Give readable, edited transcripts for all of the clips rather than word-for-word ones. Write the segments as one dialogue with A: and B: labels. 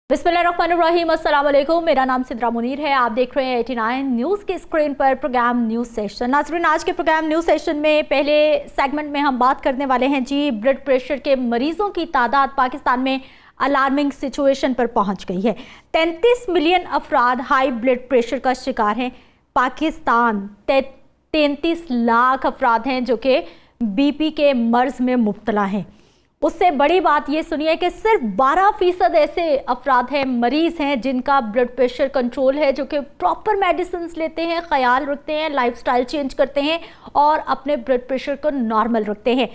A: बिस्मिल्लाहिर्रहमानिर्रहीम, अस्सलाम वालेकुम। मेरा नाम सिद्रा मुनीर है। आप देख रहे हैं 89 न्यूज़ की स्क्रीन पर प्रोग्राम न्यूज़ सेशन। नाज़रीन, आज के प्रोग्राम न्यूज़ सेशन में पहले सेगमेंट में हम बात करने वाले हैं जी, ब्लड प्रेशर के मरीजों की तादाद पाकिस्तान में अलार्मिंग सिचुएशन पर पहुंच गई है। 33 मिलियन अफराद हाई ब्लड प्रेशर का शिकार हैं। पाकिस्तान 33 लाख अफराद हैं जो कि बीपी के मर्ज में मुब्तला हैं। उससे बड़ी बात ये सुनिए कि सिर्फ 12% ऐसे अफराद हैं, मरीज हैं जिनका ब्लड प्रेशर कंट्रोल है, जो कि प्रॉपर मेडिसिन लेते हैं, ख्याल रखते हैं, लाइफस्टाइल चेंज करते हैं और अपने ब्लड प्रेशर को नॉर्मल रखते हैं।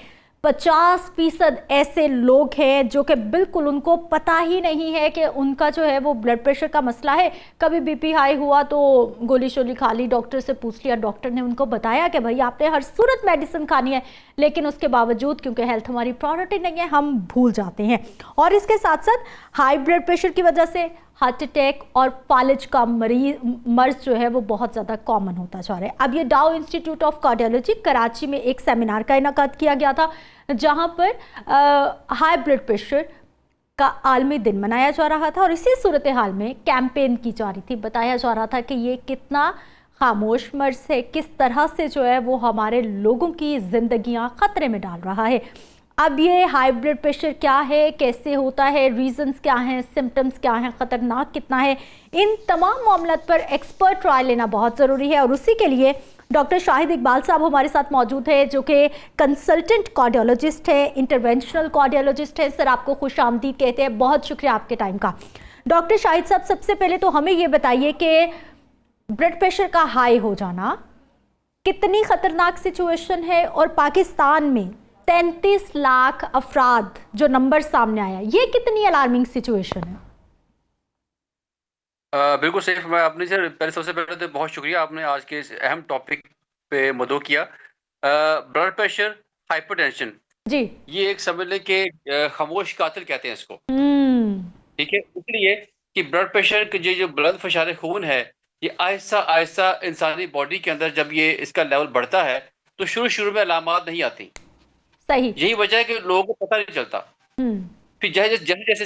A: 50% ऐसे लोग हैं जो कि बिल्कुल उनको पता ही नहीं है कि उनका जो है वो ब्लड प्रेशर का मसला है। कभी बीपी हाई हुआ तो गोली शोली खा ली, डॉक्टर से पूछ लिया, डॉक्टर ने उनको बताया कि भाई आपने हर सूरत मेडिसिन खानी है, लेकिन उसके बावजूद क्योंकि हेल्थ हमारी प्रायोरिटी नहीं है, हम भूल जाते हैं। और इसके साथ साथ हाई ब्लड प्रेशर की वजह से हार्ट अटैक और फालिज का मर्ज जो है वो बहुत ज़्यादा कॉमन होता जा रहा है। अब ये डाउ इंस्टीट्यूट ऑफ कार्डियोलॉजी कराची में एक सेमिनार का इनेकाद किया गया था, जहां पर हाई ब्लड प्रेशर का आलमी दिन मनाया जा रहा था और इसी सूरत हाल में कैंपेन की जा रही थी। बताया जा रहा था कि ये कितना खामोश मर्ज है, किस तरह से जो है वो हमारे लोगों की जिंदगियां खतरे में डाल रहा है। अब ये हाई ब्लड प्रेशर क्या है, कैसे होता है, रीजंस क्या हैं, सिम्टम्स क्या हैं, ख़तरनाक कितना है, इन तमाम मामलों पर एक्सपर्ट राय लेना बहुत ज़रूरी है। और उसी के लिए डॉक्टर शाहिद इकबाल साहब हमारे साथ मौजूद है, जो कि कंसल्टेंट कार्डियोलॉजिस्ट है, इंटरवेंशनल कार्डियोलॉजिस्ट है। सर, आपको खुश आमदीद कहते हैं, बहुत शुक्रिया आपके टाइम का। डॉक्टर शाहिद साहब, सबसे पहले तो हमें ये बताइए कि ब्लड प्रेशर का हाई हो जाना कितनी ख़तरनाक सिचुएशन है और पाकिस्तान में 33 लाख अफराद जो नंबर सामने आया, ये कितनी अलार्मिंग सिचुएशन है?
B: बिल्कुल सही फरमाया आपने सर। पहले सबसे पहले तो बहुत शुक्रिया, आपने आज के इस अहम टॉपिक पे मदो किया। ब्लड प्रेशर, हाइपरटेंशन,
A: जी।
B: ये एक समझ लें कि खामोश कातिल कहते हैं इसको।
A: हम्म।
B: ठीक है, इसलिए कि ब्लड प्रेशर के जो जो ब्लड फशार खून है, ये आहिस्ता आहिस्ता इंसानी बॉडी के अंदर जब ये इसका लेवल बढ़ता है तो शुरू शुरू में अलामात नहीं आती।
A: सही।
B: यही वजह है कि लोगों को पता नहीं चलता।
A: हम्म।
B: फिर जैसे जैसे जैसे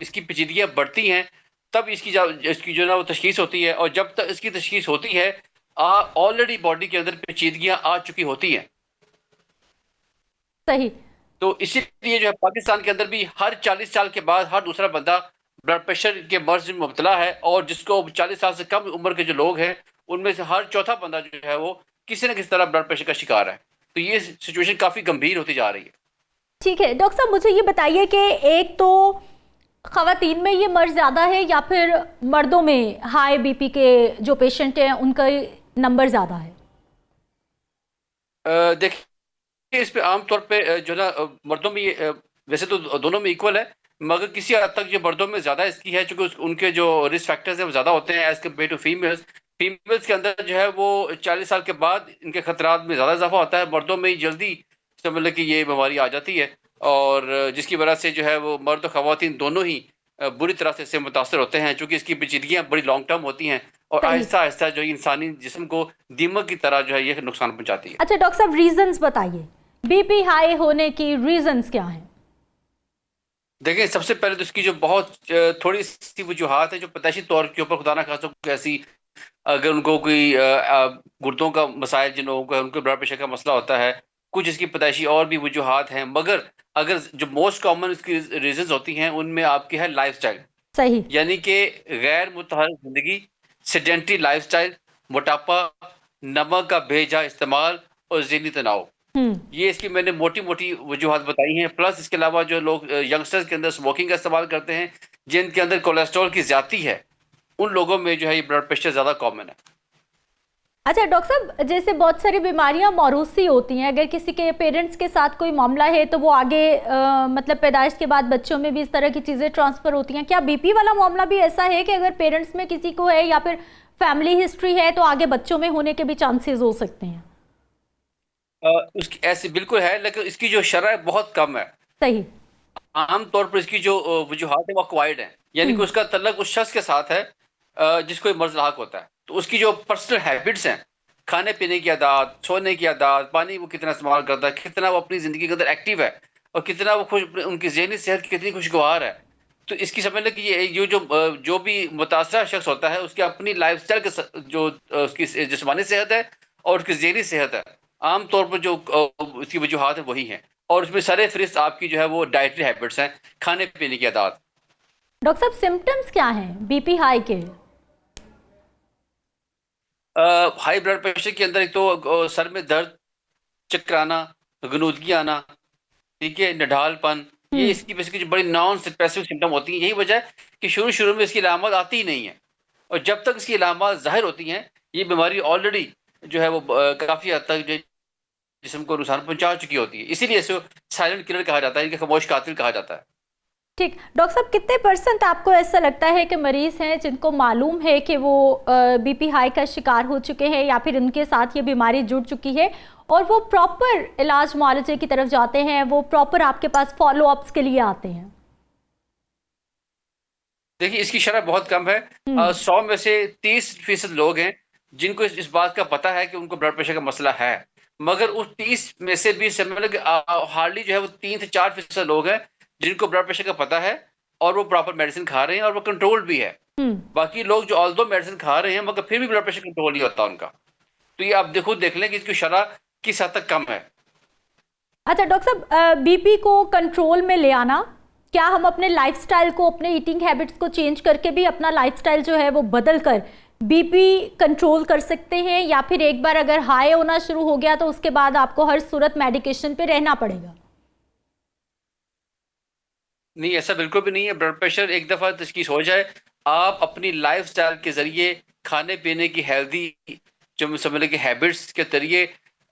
B: इसकी पेचीदगियां बढ़ती हैं, तब इसकी जो ना वो तशखीस होती है, और जब तक इसकी तशखीस होती है ऑलरेडी बॉडी के अंदर पेचीदगियां आ चुकी होती हैं।
A: सही।
B: तो इसीलिए जो है पाकिस्तान के अंदर भी हर 40 साल के बाद हर दूसरा बंदा ब्लड प्रेशर के मर्ज में मुब्तला है, और जिसको 40 साल से कम उम्र के जो लोग हैं उनमें से हर चौथा बंदा जो है वो किसी न किसी तरह ब्लड प्रेशर का शिकार है। तो ये सिचुएशन काफी गंभीर होती जा रही है।
A: ठीक है डॉक्टर साहब, मुझे ये बताइए कि एक तो ख़वातीन में ये मर्ज ज़्यादा है या फिर मर्दों में हाई बीपी के जो पेशेंट हैं उनका नंबर ज़्यादा है?
B: देखिए, इस पे आमतौर पे जो ना मर्दों में वैसे तो दोनों में इक्वल है, मगर किसी हद तक जो मर्दों में ज़्यादा इसकी है, चूंकि उनके जो रिस्क फैक्टर्स हैं वो ज़्यादा होते हैं as compared to females. Females के अंदर जो है वो 40 साल के बाद इनके खतरात में ज़्यादा इजाफा होता है, मर्दों में ही जल्दी समझ लें कि ये बीमारी आ जाती है, और जिसकी वजह से जो है वो मर्द और ख़वातीन दोनों ही बुरी तरह से इससे मुतासर होते हैं, चूँकि इसकी पेचीदगियाँ बड़ी लॉन्ग टर्म होती हैं और
A: सही।
B: आहिस्ता आहिस्ता जो इंसानी जिस्म को दीमक की तरह जो है ये नुकसान पहुँचाती है।
A: अच्छा डॉक्टर साहब, रीजंस बताइए, बीपी हाई होने की रीजंस क्या हैं?
B: देखिए, सबसे पहले तो इसकी जो बहुत थोड़ी सी वजूहात है जो पैदाइशी तौर के ऊपर, खुदा ना खास्ता कोई ऐसी, अगर उनको कोई गुर्दों का मसाइल जिन लोगों का, उनको ब्लड प्रेशर का मसला होता है, कुछ इसकी पैदाइशी और भी वजूहात हैं, मगर अगर जो मोस्ट कॉमन इसकी रीजंस होती हैं उनमें आपकी है लाइफस्टाइल।
A: सही।
B: यानी कि गैर मुतहर्रिक जिंदगी, सेडेंटरी लाइफस्टाइल, मोटापा, नमक का बेजा इस्तेमाल और ज़हनी तनाव।
A: हम्म।
B: ये इसकी मैंने मोटी-मोटी वजूहात बताई हैं। प्लस इसके अलावा जो लोग यंगस्टर्स के अंदर स्मोकिंग का इस्तेमाल करते हैं, जिनके अंदर कोलेस्ट्रॉल की ज़्यादती है, उन लोगों में जो है ये ब्लड प्रेशर ज़्यादा कॉमन है।
A: अच्छा डॉक्टर साहब, जैसे बहुत सारी बीमारियां मौरूसी होती हैं, अगर किसी के पेरेंट्स के साथ कोई मामला है तो वो आगे मतलब पैदाइश के बाद बच्चों में भी इस तरह की चीज़ें ट्रांसफ़र होती हैं। क्या बीपी वाला मामला भी ऐसा है कि अगर पेरेंट्स में किसी को है या फिर फैमिली हिस्ट्री है तो आगे बच्चों में होने के भी चांसेस हो सकते हैं?
B: उसकी ऐसी बिल्कुल है, लेकिन इसकी जो शरह बहुत कम है।
A: सही।
B: आम तौर पर इसकी जो वजूहात है वो एक्वायर्ड है, यानी कि
A: हम्म।
B: उसका तल्लक उस शख्स के साथ है जिसको ये मर्ज़ लाहक होता है। तो उसकी जो पर्सनल हैबिट्स हैं, खाने पीने की आदत, सोने की आदत, पानी वो कितना इस्तेमाल करता है, कितना वो अपनी ज़िंदगी के अंदर एक्टिव है, और कितना वो खुश, उनकी ज़हनी सेहत कितनी खुशगवार है, तो इसकी समझ लें कि ये जो भी मुतासरा शख्स होता है उसकी अपनी लाइफस्टाइल के जो उसकी जिस्मानी सेहत है और उसकी ज़हनी सेहत है, आम तौर पर जो उसकी वजूहात है वही हैं। और उसमें सरे फहरिस्त आपकी जो है वो डाइटरी हैबिट्स हैं, खाने पीने की आदत।
A: डॉक्टर साहब सिम्टम्स क्या हैं बीपी हाई के?
B: हाई ब्लड प्रेशर के अंदर एक तो सर में दर्द, चक्कर आना, गनूदगी आना, ठीक है, निढालपन, ये इसकी बेसिकली जो बड़ी नॉन स्पेसिफिक सिम्टम होती हैं। यही वजह है कि शुरू शुरू में इसकी अलामत आती ही नहीं है, और जब तक इसकी अलामत ज़ाहिर होती हैं ये बीमारी ऑलरेडी जो है वो काफ़ी हद तक जो जिस्म को नुकसान पहुंचा चुकी होती है। इसीलिए इसे साइलेंट किलर कहा जाता है, इनका खामोश कातिल कहा जाता है।
A: ठीक। डॉक्टर साहब कितने परसेंट आपको ऐसा लगता है कि मरीज हैं जिनको मालूम है कि वो बीपी हाई का शिकार हो चुके हैं या फिर उनके साथ ये बीमारी जुड़ चुकी है और वो प्रॉपर इलाज मुआलजे की तरफ जाते हैं, वो प्रॉपर आपके पास फॉलो अप्स के लिए आते हैं?
B: देखिए इसकी शरह बहुत कम है। 100 में से 30% लोग हैं जिनको इस बात का पता है कि उनको ब्लड प्रेशर का मसला है, मगर उस 30 में से भी मतलब हार्डली जो है वो 3 से 4% लोग हैं जिनको ब्लड प्रेशर का पता है और वो प्रॉपर मेडिसिन खा रहे हैं और वो कंट्रोल भी है। बाकी लोग जो ऑल्दो मेडिसिन खा रहे हैं मगर फिर भी ब्लड प्रेशर कंट्रोल नहीं होता उनका। तो ये आप देखो देख लें कि इसकी शरह किस हद तक कम है।
A: अच्छा डॉक्टर साहब, बीपी को कंट्रोल में ले आना, क्या हम अपने लाइफस्टाइल को, अपने ईटिंग हैबिट्स को चेंज करके भी अपना लाइफस्टाइल जो है वो बदल कर बीपी कंट्रोल कर सकते हैं, या फिर एक बार अगर हाई होना शुरू हो गया तो उसके बाद आपको हर सूरत मेडिकेशन पे रहना पड़ेगा?
B: नहीं, ऐसा बिल्कुल भी नहीं है। ब्लड प्रेशर एक दफ़ा तशख़ीस हो जाए, आप अपनी लाइफ़स्टाइल के ज़रिए, खाने पीने की हेल्दी जो समझ लें कि हैबिट्स के ज़रिए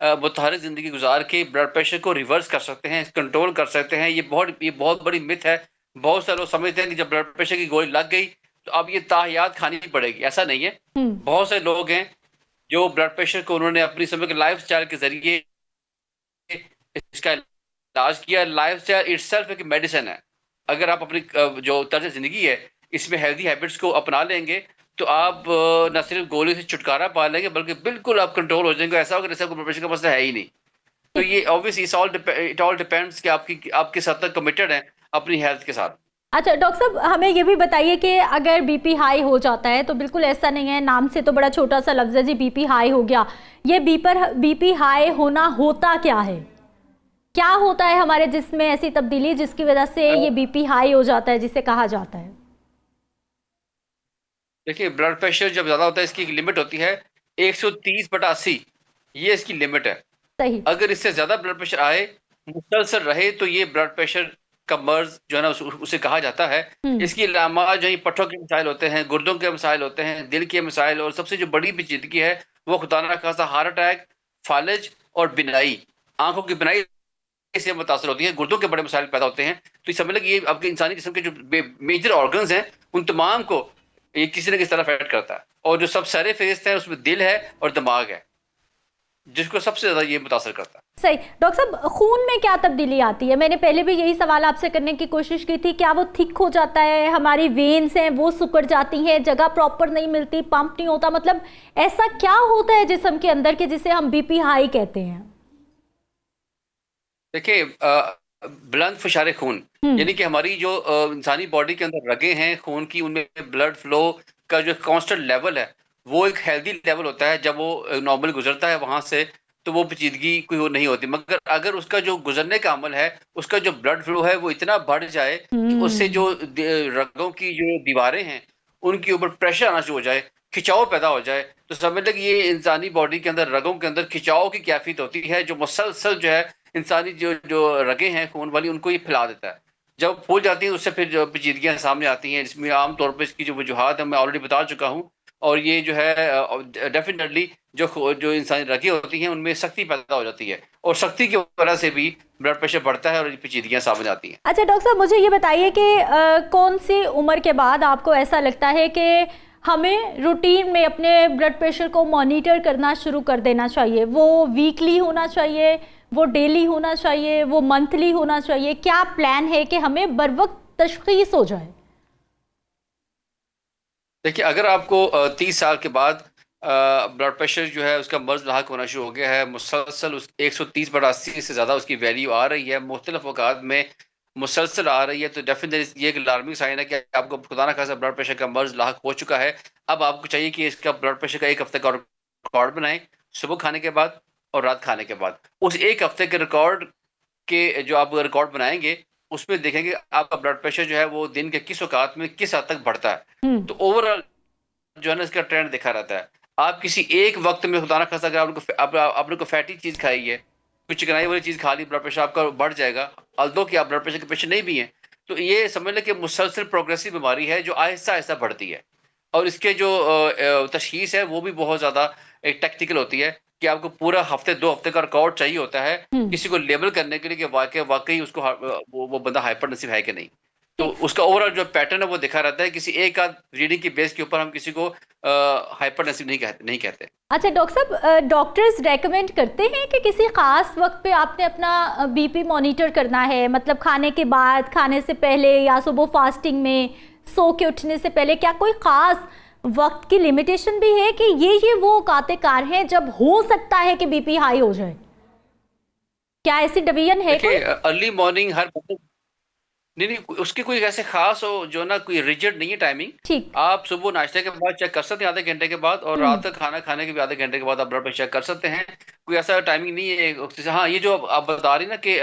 B: मुतहरक ज़िंदगी गुजार के ब्लड प्रेशर को रिवर्स कर सकते हैं, कंट्रोल कर सकते हैं। ये बहुत बड़ी मिथ है। बहुत सारे लोग समझते हैं कि जब ब्लड प्रेशर की गोली लग गई तो अब ये ताहियात खानी पड़ेगी, ऐसा नहीं है। बहुत से लोग हैं जो ब्लड प्रेशर को उन्होंने अपनी समझ के लाइफ़स्टाइल के ज़रिए इसका इलाज किया। लाइफ़स्टाइल इटसेल्फ एक मेडिसिन है। अगर आप अपनी जो तर्ज ज़िंदगी है इसमें हेल्दी हैबिट्स को अपना लेंगे तो आप न सिर्फ गोली से छुटकारा पा लेंगे बल्कि बिल्कुल आप कंट्रोल हो जाएंगे। ऐसा होगा जैसे ब्लड प्रेशर का मसला है ही नहीं। तो ये ऑब्वियसली इट ऑल डिपेंड्स कि आप किस हद तक कमिटेड हैं अपनी हेल्थ के साथ।
A: अच्छा डॉक्टर साहब, हमें ये भी बताइए कि अगर बीपी हाई हो जाता है, तो बिल्कुल ऐसा नहीं है, नाम से तो बड़ा छोटा सा लफ्ज़ है जी, बीपी हाई हो गया। ये बीपी हाई होना होता क्या है? क्या होता है हमारे जिस्म में ऐसी तब्दीली जिसकी वजह से ये बीपी हाई हो जाता है, जिसे कहा जाता है?
B: देखिए ब्लड प्रेशर जब ज़्यादा होता है इसकी एक लिमिट होती है 130/80, ये इसकी लिमिट है।
A: सही।
B: अगर इससे ज़्यादा ब्लड प्रेशर आए, मुसलसल रहे, तो ये ब्लड प्रेशर का मर्ज़ जो है ना उसे कहा जाता है। इसकी अलामत जो है पट्ठों के मसाइल होते हैं, गुर्दों के मसाइल होते हैं, दिल के मसाइल, और सबसे जो बड़ी पेचीदगी है वो खुदा न खास्ता हार्ट अटैक, फालिज और बिनाई, आँखों की बिनाई से मुतासर होती है। गुर्दों के बड़े मसाइल पैदा होते हैं। तो ये समझ लें कि ये आपके इंसानी जिस्म के जो मेजर ऑर्गन्स हैं उन तमाम को ये किसी न किसी तरह अफेक्ट करता है। और जो सब सरे फहरिस्त है उसमें दिल है और दिमाग है जिसको सबसे ज़्यादा ये मुतासर करता है।
A: सही। डॉक्टर साहब, खून में क्या तब्दीली आती है? मैंने पहले भी यही सवाल आपसे करने की कोशिश की थी। क्या वो थिक हो जाता है, हमारी वेन्स हैं वो सिकुड़ जाती हैं, जगह प्रॉपर नहीं मिलती, पंप नहीं होता, मतलब ऐसा क्या होता है जिस्म के अंदर के जिसे हम बीपी हाई कहते हैं?
B: देखिए बुलंद फुशारे खून, यानी कि हमारी जो इंसानी बॉडी के अंदर रगें हैं खून की, उनमें ब्लड फ्लो का जो कांस्टेंट लेवल है वो एक हेल्दी लेवल होता है। जब वो नॉर्मल गुजरता है वहां से तो वो पेचीदगी कोई वो नहीं होती। मगर अगर उसका जो गुजरने का अमल है, उसका जो ब्लड फ्लो है वो इतना बढ़ जाए कि उससे जो रगों की जो दीवारें हैं उनके ऊपर प्रेशर आना शुरू हो जाए, खिंचाव पैदा हो जाए, तो समझ लें कि ये इंसानी बॉडी के अंदर रगों के अंदर खिंचाव की कैफियत होती है, जो मुसलसल जो है इंसानी जो जो रगें हैं खून वाली उनको ये फैला देता है। जब फूल जाती है उससे फिर जो पेचीदगियाँ सामने आती हैं, जिसमें आमतौर पर इसकी जो वजूहात है मैं ऑलरेडी बता चुका हूँ। और ये जो है डेफिनेटली जो इंसानी रगें होती हैं उनमें सख्ती पैदा हो जाती है, और सख्ती की वजह से भी ब्लड प्रेशर बढ़ता है और पेचीदगियाँ सामने आती हैं।
A: अच्छा डॉक्टर साहब, मुझे ये बताइए कि कौन सी उम्र के बाद आपको ऐसा लगता है कि हमें रूटीन में अपने ब्लड प्रेशर को मॉनिटर करना शुरू कर देना चाहिए? वो वीकली होना चाहिए, वो डेली होना चाहिए, वो मंथली होना चाहिए? क्या प्लान है कि हमें बर वक्त तशखीस हो जाए?
B: देखिए अगर आपको 30 साल के बाद ब्लड प्रेशर जो है उसका मर्ज लाक होना शुरू हो गया है, मुसलसल उस 130/80 से ज़्यादा उसकी वैल्यू आ रही है, मुख्तलिफ औकात में मुसलसल आ रही है तो डेफिनेटली ये एक अलार्मिंग साइन है कि आपको खुदा ना खासा ब्लड प्रेशर का मर्ज लाहक हो चुका है। अब आपको चाहिए कि इसका ब्लड प्रेशर का 1 हफ्ते का रिकॉर्ड बनाएं, सुबह खाने के बाद और रात खाने के बाद। उस 1 हफ्ते के रिकॉर्ड के जो आप रिकॉर्ड बनाएंगे उसमें देखेंगे आपका ब्लड प्रेशर जो है वो दिन के किस औकात में किस हद तक बढ़ता है।
A: हम्म।
B: तो ओवरऑल जो है ना इसका ट्रेंड दिखा रहता है। आप किसी एक वक्त में खुदा ना खास्ता अगर आपने को फैटी चीज खाई है, कुछ चिकनाई वाली चीज खा ली, ब्लड प्रेशर आपका बढ़ जाएगा, अल्दो कि आप ब्लड प्रेशर के पेशेंट नहीं भी हैं। तो ये समझ लें कि मुसलसल प्रोग्रेसिव बीमारी है जो आहिस्ता आहिस्ता बढ़ती है। और इसके जो तशखीस है वो भी बहुत ज़्यादा एक टेक्निकल होती है कि आपको पूरा हफ्ते 2 हफ्ते का रिकॉर्ड चाहिए होता है
A: हम्म।
B: किसी को लेबल करने के लिए कि वाकई उसको वो बंदा हाइपरटेंसिव है कि नहीं। तो
A: ठीक।
B: उसका ओवरऑल जो पैटर्न है वो दिखा रहता है। किसी एक आध रीडिंग की बेस के ऊपर हम किसी को हाइपरटेंसिव नहीं कहते।
A: अच्छा डॉक्टर साहब, डॉक्टर्स रेकमेंड करते हैं कि किसी खास वक्त पे आपने अपना बीपी मॉनिटर करना है, मतलब खाने के बाद, खाने से पहले, या सुबह फास्टिंग में, सो के उठने से पहले? क्या कोई खास वक्त की लिमिटेशन भी है कि ये वो औकाते कार हैं जब हो सकता है कि बीपी हाई हो जाए? क्या ऐसी डिवीजन है कोई?
B: देखिए अर्ली मॉर्निंग हर बंदे नहीं नहीं उसकी कोई ऐसे खास हो जो ना कोई रिजिड नहीं है टाइमिंग।
A: ठीक।
B: आप सुबह नाश्ते के बाद चेक कर सकते हैं आधे घंटे के बाद, और
A: हम्म।
B: रात का खाना खाने के भी आधे घंटे के बाद आप ब्लड प्रेशर चेक कर सकते हैं। कोई ऐसा टाइमिंग नहीं है। जैसे हाँ ये जो आप बता रही ना कि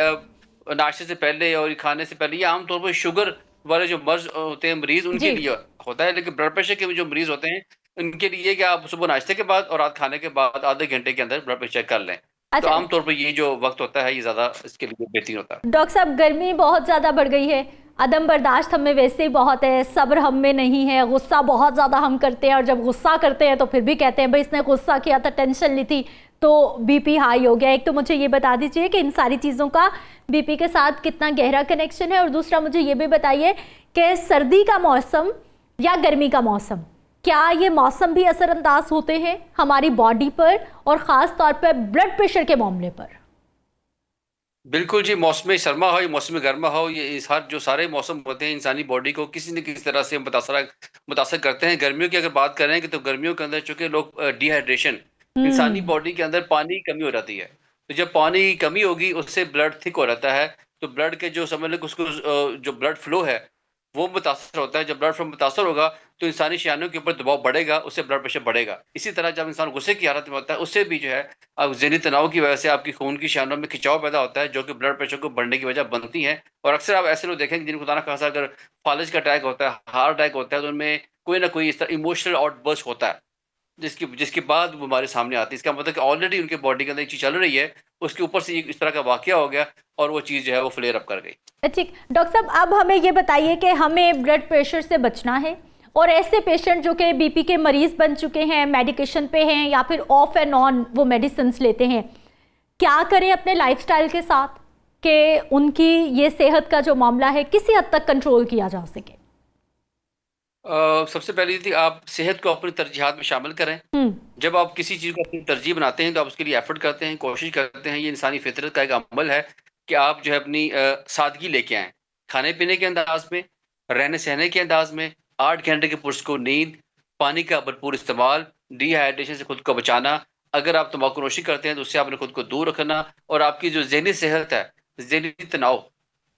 B: नाश्ते से पहले और खाने से पहले, ये आमतौर पर शुगर वाले जो मर्ज होते हैं मरीज उनके
A: जी।
B: लिए होता है। लेकिन ब्लड प्रेशर के जो मरीज होते हैं उनके लिए कि आप सुबह नाश्ते के बाद और रात खाने के बाद आधे घंटे के अंदर ब्लड प्रेशर चेक कर लें। तो
A: अच्छा
B: आमतौर पर ये जो वक्त होता है ये ज्यादा इसके लिए बेहतरीन होता है।
A: डॉक्टर साहब, गर्मी बहुत ज़्यादा बढ़ गई है, अदम बर्दाश्त हम में वैसे ही बहुत है, सब्र हम में नहीं है, गुस्सा बहुत ज़्यादा हम करते हैं, और जब गुस्सा करते हैं तो फिर भी कहते हैं भाई इसने गुस्सा किया था, टेंशन ली थी तो बीपी हाई हो गया। एक तो मुझे ये बता दीजिए कि इन सारी चीज़ों का बीपी के साथ कितना गहरा कनेक्शन है, और दूसरा मुझे ये भी बताइए कि सर्दी का मौसम या गर्मी का मौसम, क्या ये मौसम भी असरअंदाज होते हैं हमारी बॉडी पर, और ख़ास तौर पर ब्लड प्रेशर के मामले पर?
B: बिल्कुल जी, मौसम सरमा हो या मौसम गर्मा हो, ये इस हर जो सारे मौसम होते हैं इंसानी बॉडी को किसी न किसी तरह से मुतासर करते हैं। गर्मियों की अगर बात करें कि तो गर्मियों के अंदर चूंकि लोग डिहाइड्रेशन, इंसानी
A: हम्म।
B: बॉडी के अंदर पानी की कमी हो जाती है। तो जब पानी की कमी होगी उससे ब्लड थिक हो जाता है। तो ब्लड के जो समझ लो कि उसको जो ब्लड फ्लो है वो मुतासर होता है। जब ब्लड फ्लो मुतासर होगा तो इंसानी शियानों के ऊपर दबाव बढ़ेगा, उससे ब्लड प्रेशर बढ़ेगा। इसी तरह जब इंसान गुस्से की हालत में होता है उससे भी जो है अब ज़हनी तनाव की वजह से आपकी खून की शानों में खिंचाव पैदा होता है जो कि ब्लड प्रेशर को बढ़ने की वजह बनती है। और अक्सर आप ऐसे लोग देखेंगे जिनको खुदा ना खासा अगर फालिज का अटैक होता है, हार्ट अटैक होता है, तो उनमें कोई ना कोई इस तरह इमोशनल आउटबर्स्ट होता है जिसकी जिसके बाद वो बीमारी सामने आती है। इसका मतलब कि ऑलरेडी उनके बॉडी के अंदर एक चीज़ चल रही है, उसके ऊपर से इस तरह का वाकया हो गया और वो चीज़ जो है वो फ्लेयर अप कर गई।
A: ठीक। डॉक्टर साहब, अब हमें ये बताइए कि हमें ब्लड प्रेशर से बचना है, और ऐसे पेशेंट जो कि बीपी के मरीज बन चुके हैं, मेडिकेशन पे हैं, या फिर ऑफ एंड ऑन वो मेडिसिन लेते हैं, क्या करें अपने लाइफस्टाइल के साथ कि उनकी ये सेहत का जो मामला है किसी हद तक कंट्रोल किया जा सके?
B: सबसे पहले थी आप सेहत को अपनी तरजीहात में शामिल करें।
A: हम्म।
B: जब आप किसी चीज़ को अपनी तरजीह बनाते हैं तो आप उसके लिए एफर्ट करते हैं, कोशिश करते हैं। ये इंसानी फितरत का एक अमल है कि आप जो है अपनी सादगी लेके आएँ। खाने पीने के अंदाज में, रहने सहने के अंदाज में, 8 घंटे की पुरस्कून नींद, पानी का भरपूर इस्तेमाल, डिहाइड्रेशन से खुद को बचाना। अगर आप तंबाकूनोशी करते हैं तो उससे आपने खुद को दूर रखना, और आपकी जो ज़हनी सेहत है, ज़हनी तनाव,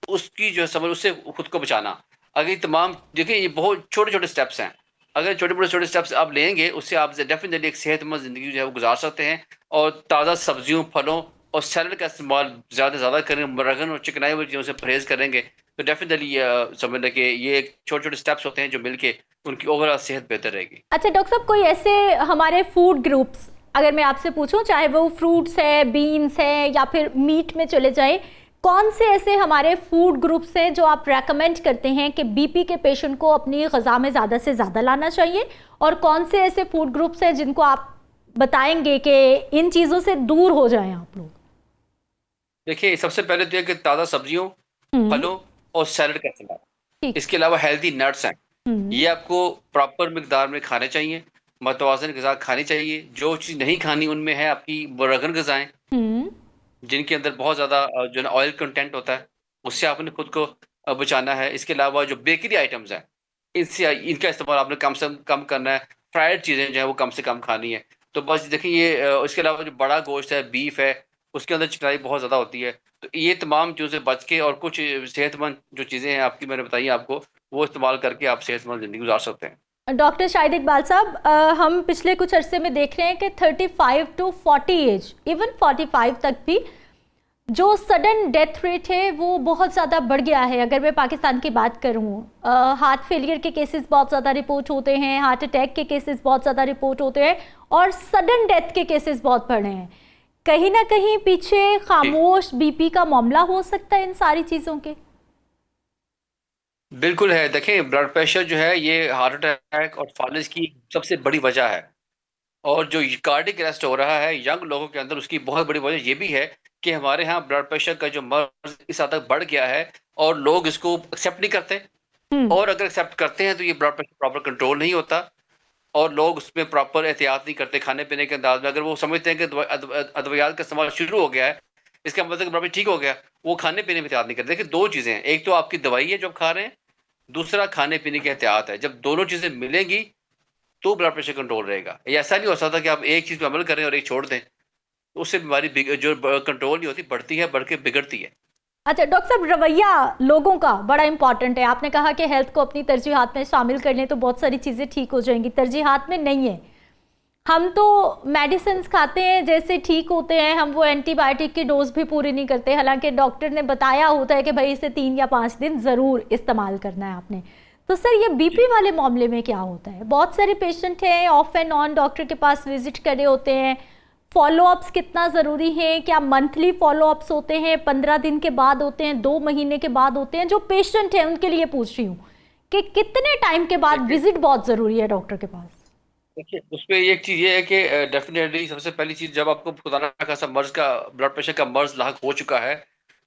B: उसकी जो समझ उससे खुद को बचाना। अगर ये तमाम देखिए ये बहुत छोटे-छोटे स्टेप्स हैं। अगर छोटे स्टेप्स आप लेंगे उससे आप डेफिनेटली एक सेहतमंद ज़िंदगी जो है वो गुजार सकते हैं। और ताज़ा सब्जियों, फलों और सैलड का इस्तेमाल ज़्यादा से ज़्यादा करें। मरगन और चिकनाई वाली चीज़ों से परहेज़ करेंगे तो डेफिनेटली समझ लें कि ये छोटे-छोटे स्टेप्स होते हैं जो मिलके उनकी ओवरऑल सेहत बेहतर रहेगी।
A: अच्छा डॉक्टर साहब, कोई ऐसे हमारे फूड ग्रुप्स, अगर मैं आपसे पूछूं, चाहे वो फ्रूट्स है, बीन्स है, या फिर मीट में चले जाए, कौन से ऐसे हमारे फूड ग्रुप्स हैं जो आप रेकमेंड करते हैं कि बीपी के पेशेंट को अपनी ग़िज़ा में ज़्यादा से ज़्यादा लाना चाहिए, और कौन से ऐसे फूड ग्रुप्स हैं जिनको आप बताएंगे कि इन चीज़ों से दूर हो जाएं आप लोग?
B: देखिए सबसे पहले तो ये कि ताज़ा सब्जियों,
A: हम्म।
B: फलों और सैलड का इस्तेमाल।
A: ठीक।
B: इसके अलावा हेल्दी नट्स हैं,
A: हम्म।
B: ये आपको प्रॉपर मिकदार में खाने चाहिए। मतवाज़न ग़िज़ा खानी चाहिए। जो चीज़ नहीं खानी उनमें है आपकी मुरगन ग़िज़ाएँ,
A: हम्म।
B: जिनके अंदर बहुत ज़्यादा जो है ना ऑयल कंटेंट होता है, उससे आपने खुद को बचाना है। इसके अलावा जो बेकरी आइटम्स हैं, इनका इस्तेमाल आपने कम से कम करना है। फ्राइड चीज़ें जो हैं वो कम से कम खानी है। तो बस देखिए ये इसके अलावा जो बड़ा गोश्त है, बीफ है, उसके अंदर चिकनाई बहुत ज़्यादा होती है। तो ये तमाम चीज़ों से बच के और कुछ सेहतमंद जो चीज़ें हैं आपकी मैंने बताई आपको, वो इस्तेमाल करके आप सेहतमंद ज़िंदगी गुजार सकते हैं।
A: डॉक्टर शाहिद इकबाल साहब, हम पिछले कुछ अरसे में देख रहे हैं कि 35 टू 40 एज, इवन 45 तक भी जो सडन डेथ रेट है वो बहुत ज़्यादा बढ़ गया है। अगर मैं पाकिस्तान की बात करूँ, हार्ट फेलियर के केसेस बहुत ज़्यादा रिपोर्ट होते हैं, हार्ट अटैक के केसेस बहुत ज़्यादा रिपोर्ट होते हैं और सडन डेथ के केसेस बहुत बढ़ रहे हैं। कहीं ना कहीं पीछे खामोश बीपी का मामला हो सकता है इन सारी चीज़ों के।
B: बिल्कुल है। देखें, ब्लड प्रेशर जो है ये हार्ट अटैक और फालिज की सबसे बड़ी वजह है। और जो कार्डियक अरेस्ट हो रहा है यंग लोगों के अंदर, उसकी बहुत बड़ी वजह ये भी है कि हमारे यहाँ ब्लड प्रेशर का जो मर्ज इस हद तक बढ़ गया है और लोग इसको एक्सेप्ट नहीं करते, और अगर एक्सेप्ट करते हैं तो ये ब्लड प्रेशर प्रॉपर कंट्रोल नहीं होता और लोग उसमें प्रॉपर एहतियात नहीं करते खाने पीने के अंदाज में। अगर वो समझते हैं कि अद्वियात का इस्तेमाल शुरू हो गया है, इसका मतलब ब्लड प्रेशर ठीक हो गया, वो खाने पीने में एहतियात नहीं करते। देखिए, दो चीज़ें हैं, एक तो आपकी दवाई है जो आप खा रहे हैं, दूसरा खाने पीने की एहतियात है। जब दोनों चीज़ें मिलेंगी तो ब्लड प्रेशर कंट्रोल रहेगा। ये ऐसा नहीं हो सकता कि आप एक चीज़ पे अमल करें और एक छोड़ दें, तो उससे बीमारी जो कंट्रोल नहीं होती, बढ़ती है, बढ़ के बिगड़ती है।
A: अच्छा डॉक्टर साहब, रवैया लोगों का बड़ा इंपॉर्टेंट है। आपने कहा कि हेल्थ को अपनी तरजीहात में शामिल कर लें तो बहुत सारी चीज़ें ठीक हो जाएंगी, तरजीहात में नहीं है। हम तो मेडिसिन खाते हैं जैसे ठीक होते हैं, हम वो एंटीबायोटिक की डोज भी पूरी नहीं करते, हालांकि डॉक्टर ने बताया होता है कि भाई इसे 3 या 5 दिन ज़रूर इस्तेमाल करना है आपने। तो सर ये बीपी वाले मामले में क्या होता है? बहुत सारे पेशेंट हैं ऑफ एंड ऑन डॉक्टर के पास विजिट करे होते हैं, फॉलोअप्स कितना ज़रूरी है? क्या मंथली फॉलोअप्स होते हैं, 15 दिन के बाद होते हैं, 2 महीने के बाद होते हैं? जो पेशेंट है उनके लिए पूछ रही हूँ कि कितने टाइम के बाद विजिट बहुत ज़रूरी है डॉक्टर के पास?
B: देखिए, उस पर एक चीज़ ये है कि डेफिनेटली सबसे पहली चीज़, जब आपको खुदा ना खासा मर्ज का ब्लड प्रेशर का मर्ज लाक हो चुका है,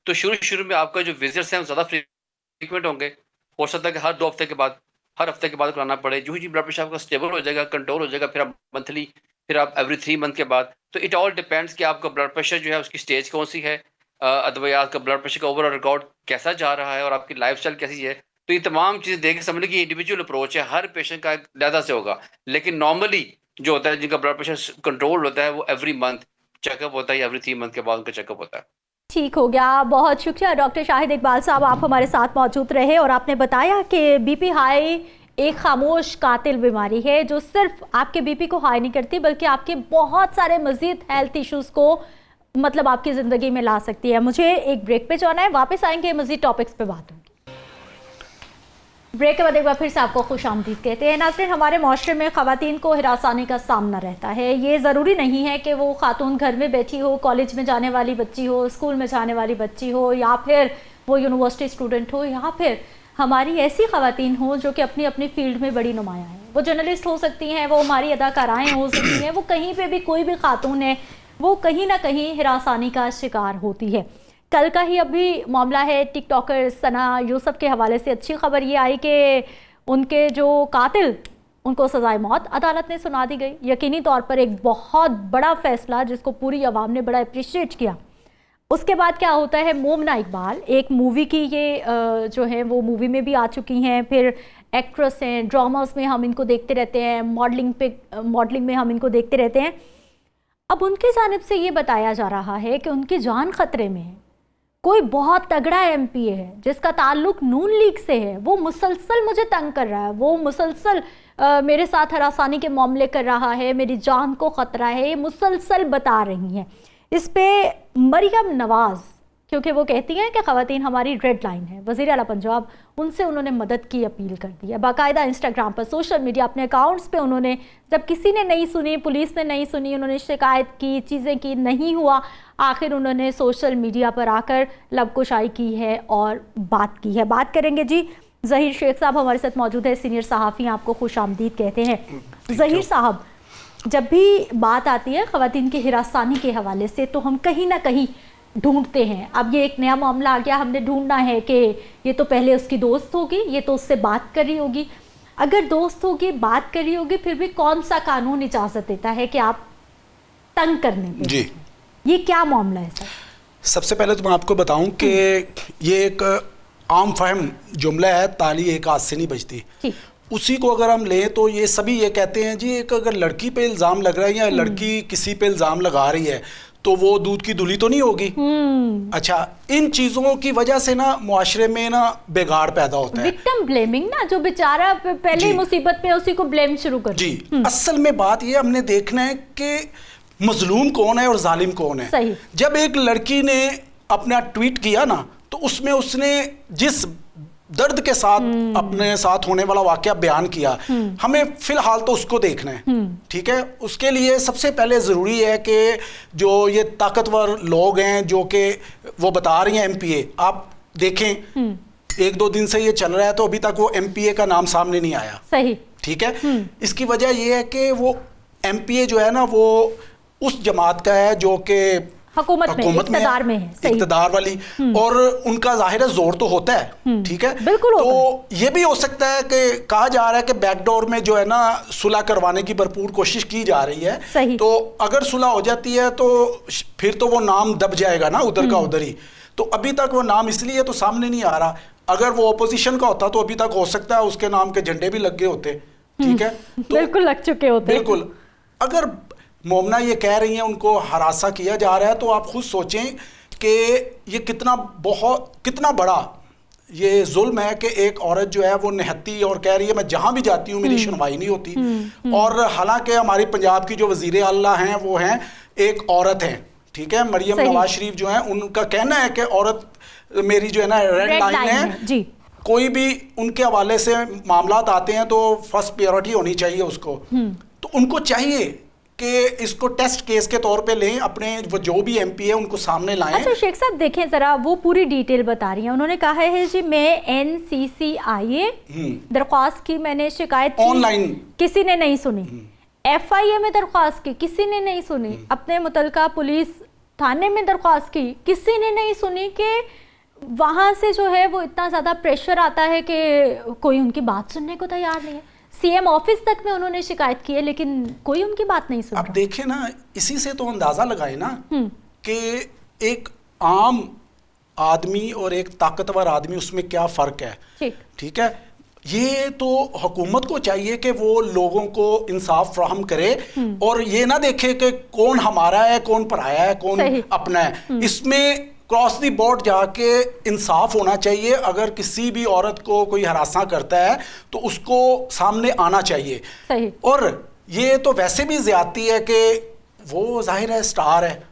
B: तो शुरू में आपका जो विजिट्स हैं वो ज़्यादा फ्रीक्वेंट होंगे। हो सकता है कि हर 2 हफ्ते के बाद, हर हफ्ते के बाद कराना पड़े। जो ही ब्लड प्रेशर आपका स्टेबल हो जाएगा, कंट्रोल हो जाएगा, फिर आप मंथली, फिर आप एवरी 3 मंथ के बाद। तो इट ऑल डिपेंड्स कि आपका ब्लड प्रेशर जो है उसकी स्टेज कौन सी है, अद्वियात का ब्लड प्रेशर का ओवरऑल रिकॉर्ड कैसा जा रहा है और आपकी लाइफस्टाइल कैसी है। तो ये तमाम चीज़ें देख के समझने की इंडिविजुअल अप्रोच है, हर पेशेंट का अलग से होगा। लेकिन नॉर्मली जो होता है, जिनका ब्लड प्रेशर कंट्रोल होता है, वो एवरी मंथ चेकअप होता है, एवरी 3 मंथ के बाद उनका चेकअप होता है।
A: ठीक हो गया, बहुत शुक्रिया डॉक्टर शाहिद इकबाल साहब, आप हमारे साथ मौजूद रहे और आपने बताया कि बीपी हाई एक खामोश कातिल बीमारी है जो सिर्फ आपके बीपी को हाई नहीं करती बल्कि आपके बहुत सारे मजीद हेल्थ इश्यूज को मतलब आपकी ज़िंदगी में ला सकती है। मुझे एक ब्रेक पे जाना है, वापस आएंगे मजीद टॉपिक्स पे बात होगी। ब्रेक के बाद एक बार फिर से आपको खुशामदीद कहते हैं। नाज़रीन, हमारे माशरे में ख़वातीन को हिरासानी का सामना रहता है। ये ज़रूरी नहीं है कि वो खातून घर में बैठी हो, कॉलेज में जाने वाली बच्ची हो, स्कूल में जाने वाली बच्ची हो, या फिर वो यूनिवर्सिटी स्टूडेंट हो, या फिर हमारी ऐसी ख़वातीन हो जो कि अपनी अपनी फील्ड में बड़ी नुमायाँ हैं। वो जर्नलिस्ट हो सकती हैं, वो हमारी अदाकाराएँ हो सकती हैं, वो कहीं पर भी कोई भी खातून है, वो कहीं ना कहीं हिरासानी का शिकार होती है। कल का ही अभी मामला है टिकटॉकर सना यूसुफ के हवाले से। अच्छी खबर ये आई कि उनके जो कातिल, उनको सज़ाए मौत अदालत ने सुना दी गई। यकीनी तौर पर एक बहुत बड़ा फैसला जिसको पूरी आवाम ने बड़ा अप्रिशिएट किया। उसके बाद क्या होता है, मोमना इकबाल एक मूवी की ये जो है वो मूवी में भी आ चुकी हैं, फिर एक्ट्रेस हैं, ड्रामास में हम इनको देखते रहते हैं, मॉडलिंग में हम इनको देखते रहते हैं। अब उनकी जानिब से ये बताया जा रहा है कि उनकी जान खतरे में है। कोई बहुत तगड़ा एमपी है जिसका ताल्लुक नून लीग से है, वो मुसलसल मुझे तंग कर रहा है, वो मुसलसल मेरे साथ हरासानी के मामले कर रहा है, मेरी जान को ख़तरा है, ये मुसलसल बता रही हैं। इस पे मरियम नवाज़, क्योंकि वो कहती हैं कि ख़वातीन हमारी रेड लाइन है, वज़ीर आला पंजाब, उनसे उन्होंने मदद की अपील कर दी है। बाकायदा इंस्टाग्राम पर, सोशल मीडिया, अपने अकाउंट्स पे उन्होंने, जब किसी ने नहीं सुनी, पुलिस ने नहीं सुनी, उन्होंने शिकायत की, चीज़ें की, नहीं हुआ, आखिर उन्होंने सोशल मीडिया पर आकर लबकुशाई की है और बात की है। बात करेंगे जी। ज़हीर शेख साहब हमारे साथ मौजूद है, सीनियर सहाफ़ी, आपको खुशामदीद कहते हैं। ज़हीर साहब, जब भी बात आती है ख़वातीन की हिरासानी के हवाले से तो हम कहीं ना कहीं ढूंढते हैं। अब ये एक नया मामला आ गया, हमने ढूंढना है कि ये तो पहले उसकी दोस्त होगी, ये तो उससे बात कर रही होगी। अगर दोस्त होगी, बात कर रही होगी, फिर भी कौन सा कानून इजाज़त देता है कि आप तंग करने पे? जी, ये क्या मामला है सर?
C: सबसे पहले तो मैं आपको बताऊं कि ये एक आम फहम जुमला है, ताली एक हाथ से नहीं बजती। उसी को अगर हम लें तो ये सभी ये कहते हैं जी, एक अगर लड़की पे इल्ज़ाम लग रहा है या लड़की किसी पे इल्ज़ाम लगा रही है तो वो दूध की धुली तो नहीं होगी। अच्छा, इन चीजों की वजह से ना मुआशरे में ना बिगाड़ पैदा होता है।
A: विक्टिम ब्लेमिंग ना, जो बेचारा पहले ही मुसीबत में उसी को ब्लेम शुरू कर
C: जी। असल में बात ये हमने देखना है कि मजलूम कौन है और जालिम कौन है।
A: सही। जब
C: एक लड़की ने अपना ट्वीट किया ना, तो उसमें उसने जिस दर्द के साथ अपने साथ होने वाला वाकया बयान किया, हमें फिलहाल तो उसको देखना है। ठीक है, उसके लिए सबसे पहले ज़रूरी है कि जो ये ताकतवर लोग हैं जो कि वो बता रही हैं MPA, आप देखें 1-2 दिन से ये चल रहा है तो अभी तक वो MPA का नाम सामने नहीं आया।
A: सही।
C: ठीक है, इसकी वजह ये है कि वो MPA जो है ना वो उस जमात का है जो कि
A: हुकूमत में इक़्तिदार में है,
C: इक़्तिदार वाली, और उनका जाहिर है जोर तो होता है। ठीक है,
A: बिल्कुल होता है।
C: तो ये भी हो सकता है कि कहा जा रहा है कि बैकडोर में जो है ना सुलह करवाने की भरपूर कोशिश की जा रही है।
A: सही।
C: तो अगर सुलह हो जाती है तो फिर तो वो नाम दब जाएगा ना उधर का उधर ही। तो अभी तक वो नाम इसलिए तो सामने नहीं आ रहा, अगर वो ऑपोजिशन का होता तो अभी तक हो सकता है उसके नाम के झंडे भी लग गए होते। ठीक है,
A: तो बिल्कुल लग चुके होते।
C: बिल्कुल। अगर मोमना ये कह रही हैं उनको हरासा किया जा रहा है, तो आप खुद सोचें कि ये कितना बड़ा ये जुल्म है कि एक औरत जो है वो निहत्ती और कह रही है मैं जहां भी जाती हूँ मेरी सुनवाई नहीं होती। और हालांकि हमारी पंजाब की जो वजीर आला हैं वो हैं एक औरत हैं। ठीक है, मरियम नवाज शरीफ जो है, उनका कहना है कि औरत मेरी जो है ना रेड लाइन है जी। कोई भी उनके हवाले से मामला आते हैं तो फर्स्ट प्रायोरिटी होनी चाहिए उसको। तो उनको चाहिए कि इसको टेस्ट केस के तौर पे लें, अपने वो जो भी MP है उनको सामने लाएं।
A: अच्छा शेख साहब देखें जरा, वो पूरी डिटेल बता रही हैं। उन्होंने कहा है जी मैं NCCIA दरख्वास्त की, मैंने शिकायत की,
C: ऑनलाइन
A: किसी ने नहीं सुनी। FIA में दरख्वास्त की, किसी ने नहीं सुनी। अपने मुतलका पुलिस थाने में दरख्वास्त की, किसी ने नहीं सुनी। कि वहाँ से जो है वो इतना ज़्यादा प्रेशर आता है कि कोई उनकी बात सुनने को तैयार नहीं है। CM ऑफिस तक में उन्होंने शिकायत की है लेकिन कोई उनकी बात नहीं सुन रहा।
C: अब देखें ना, इसी से तो अंदाजा लगाए ना कि एक आम आदमी और एक ताकतवर आदमी उसमें क्या फर्क है। ठीक है, ये तो हुकूमत को चाहिए कि वो लोगों को इंसाफ फराहम करे और ये ना देखे कि कौन हमारा है कौन पराया है कौन अपना है। इसमें क्रॉस दी बोर्ड जाके इंसाफ होना चाहिए। अगर किसी भी औरत को कोई हरासा करता है तो उसको सामने आना चाहिए।
A: सही।
C: और ये तो वैसे भी ज्यादती है कि वो जाहिर है स्टार है,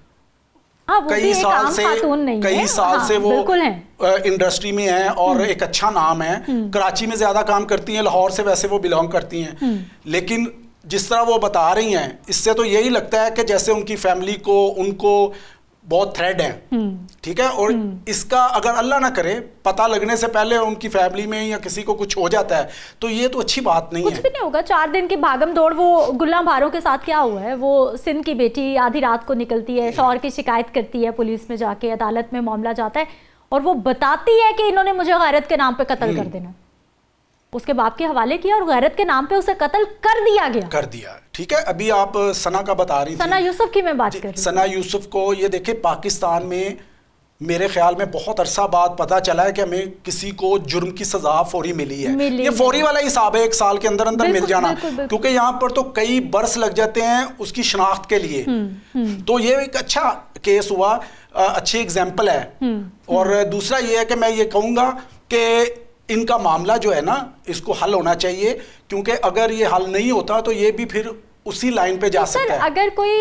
C: कई साल से वो इंडस्ट्री में है और एक अच्छा नाम है। कराची में ज्यादा काम करती हैं, लाहौर से वैसे वो बिलोंग करती हैं। लेकिन जिस तरह वो बता रही हैं इससे तो यही लगता है कि जैसे उनकी फैमिली को उनको बहुत थ्रेड है। ठीक है, और इसका अगर अल्लाह ना करे पता लगने से पहले उनकी फैमिली में या किसी को कुछ हो जाता है तो ये तो अच्छी बात नहीं है।
A: कुछ भी नहीं होगा। 4 दिन की भागम दौड़, वो गुलाम भारों के साथ क्या हुआ है, वो सिंध की बेटी आधी रात को निकलती है, शौहर की शिकायत करती है, पुलिस में जाके अदालत में मामला जाता है और वो बताती है कि इन्होंने मुझे गैरत के नाम पे कत्ल कर देना। उसके बाप के हवाले किया और गैरत के नाम पे उसे कत्ल कर दिया।
C: ठीक है, अभी आप सना का बता रही थी,
A: सना यूसुफ की मैं बात कर रही हूं।
C: सना यूसुफ को ये देखे, पाकिस्तान में मेरे ख्याल में बहुत अरसा बाद पता चला है कि हमें किसी को जुर्म की सजा फौरी मिली है। ये फौरी वाला हिसाब है, 1 साल के अंदर अंदर मिल जाना, क्योंकि यहाँ पर तो कई बरस लग जाते हैं उसकी शनाख्त के लिए। तो ये एक अच्छा केस हुआ, अच्छी एग्जाम्पल है। और दूसरा ये है कि मैं ये कहूँगा कि इनका मामला जो है ना इसको हल होना चाहिए, क्योंकि अगर ये हल नहीं होता तो ये भी फिर उसी लाइन पे जा सकता है।
A: अगर कोई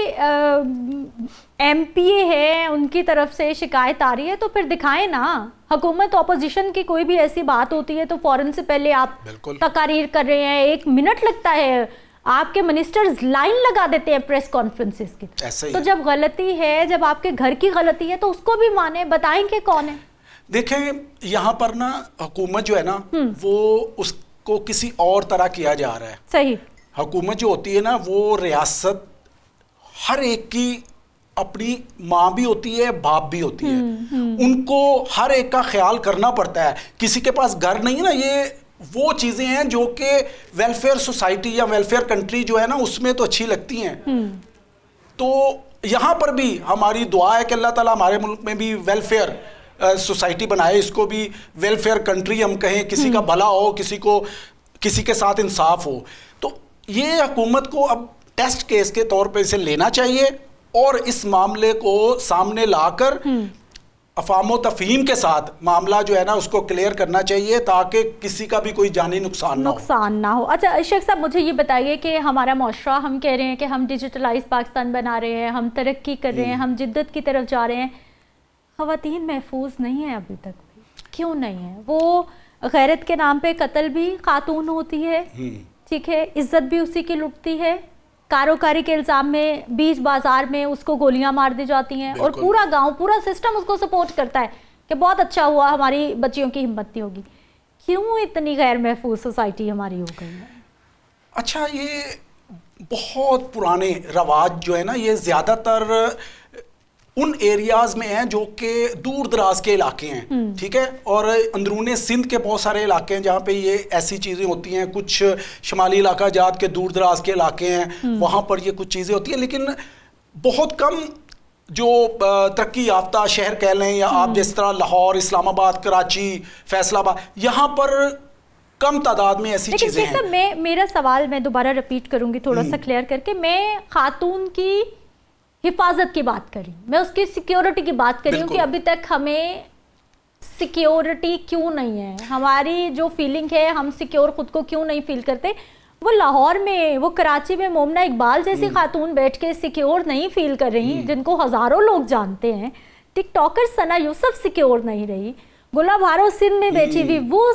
A: MPA है उनकी तरफ से शिकायत आ रही है तो फिर दिखाएं ना। हुकूमत ऑपोजिशन की कोई भी ऐसी बात होती है तो फौरन से पहले आप तकारीर कर रहे हैं, 1 मिनट लगता है, आपके मिनिस्टर्स लाइन लगा देते हैं प्रेस कॉन्फ्रेंसेस की। तो जब गलती है, जब आपके घर की गलती है तो उसको भी माने, बताएं कि कौन है।
C: देखें यहाँ पर ना हुकूमत जो है ना वो उसको किसी और तरह किया जा रहा है।
A: सही।
C: हुकूमत जो होती है ना वो रियासत हर एक की अपनी माँ भी होती है, बाप भी होती है। उनको हर एक का ख्याल करना पड़ता है। किसी के पास घर नहीं है ना, ये वो चीज़ें हैं जो कि वेलफेयर सोसाइटी या वेलफेयर कंट्री जो है ना उसमें तो अच्छी लगती हैं। तो यहाँ पर भी हमारी दुआ है कि अल्लाह ताला हमारे मुल्क में भी वेलफेयर सोसाइटी बनाए, इसको भी वेलफेयर कंट्री हम कहें, किसी का भला हो, किसी के साथ इंसाफ हो। तो ये हुकूमत को अब टेस्ट केस के तौर पे इसे लेना चाहिए और इस मामले को सामने लाकर अफामो तफहीम के साथ मामला जो है ना उसको क्लियर करना चाहिए, ताकि किसी का भी कोई जानी नुकसान ना हो।
A: अच्छा शेख साहब, मुझे ये बताइए कि हमारा मुआशरा, हम कह रहे हैं कि हम डिजिटलाइज पाकिस्तान बना रहे हैं, हम तरक्की कर रहे हैं, हम जिद्दत की तरफ जा रहे हैं, ख़वातीन महफूज नहीं है अभी तक भी। क्यों नहीं है? वो गैरत के नाम पे कत्ल भी खातून होती है, ठीक है, इज्जत भी उसी की लुटती है, कारोकारी के इल्ज़ाम में बीच बाजार में उसको गोलियां मार दी जाती हैं, और पूरा गांव, पूरा सिस्टम उसको सपोर्ट करता है कि बहुत अच्छा हुआ, हमारी बच्चियों की हिम्मत नहीं होगी। क्यों इतनी गैर महफूज सोसाइटी हमारी हो गई है?
C: अच्छा, ये बहुत पुराने रवाज जो है ना, ये ज़्यादातर उन एरियाज़ में हैं जो कि दूर दराज के इलाके हैं, ठीक है, और अंदरूने सिंध के बहुत सारे इलाके हैं जहाँ पे ये ऐसी चीज़ें होती हैं। कुछ शुमाली इलाका जात के दूर दराज के इलाके हैं, वहाँ पर ये कुछ चीज़ें होती हैं, लेकिन बहुत कम जो तरक्की याफ्ता शहर कह लें, या आप जिस तरह लाहौर, इस्लामाबाद, कराची, फैसलाबाद, यहाँ पर कम तादाद में ऐसी चीज़ें हैं।
A: मेरा सवाल मैं दोबारा रिपीट करूँगी थोड़ा सा क्लियर करके। मैं खातून की हिफाजत की बात करी, मैं उसकी सिक्योरिटी की बात करी हूँ कि अभी तक हमें सिक्योरिटी क्यों नहीं है, हमारी जो फीलिंग है, हम सिक्योर खुद को क्यों नहीं फील करते। वो लाहौर में, वो कराची में मोमना इकबाल जैसी खातून बैठ के सिक्योर नहीं फील कर रही, जिनको हज़ारों लोग जानते हैं। टिकटॉकर सना यूसुफ सिक्योर नहीं रही, गुला भारो सिंध में बैठी हुई वो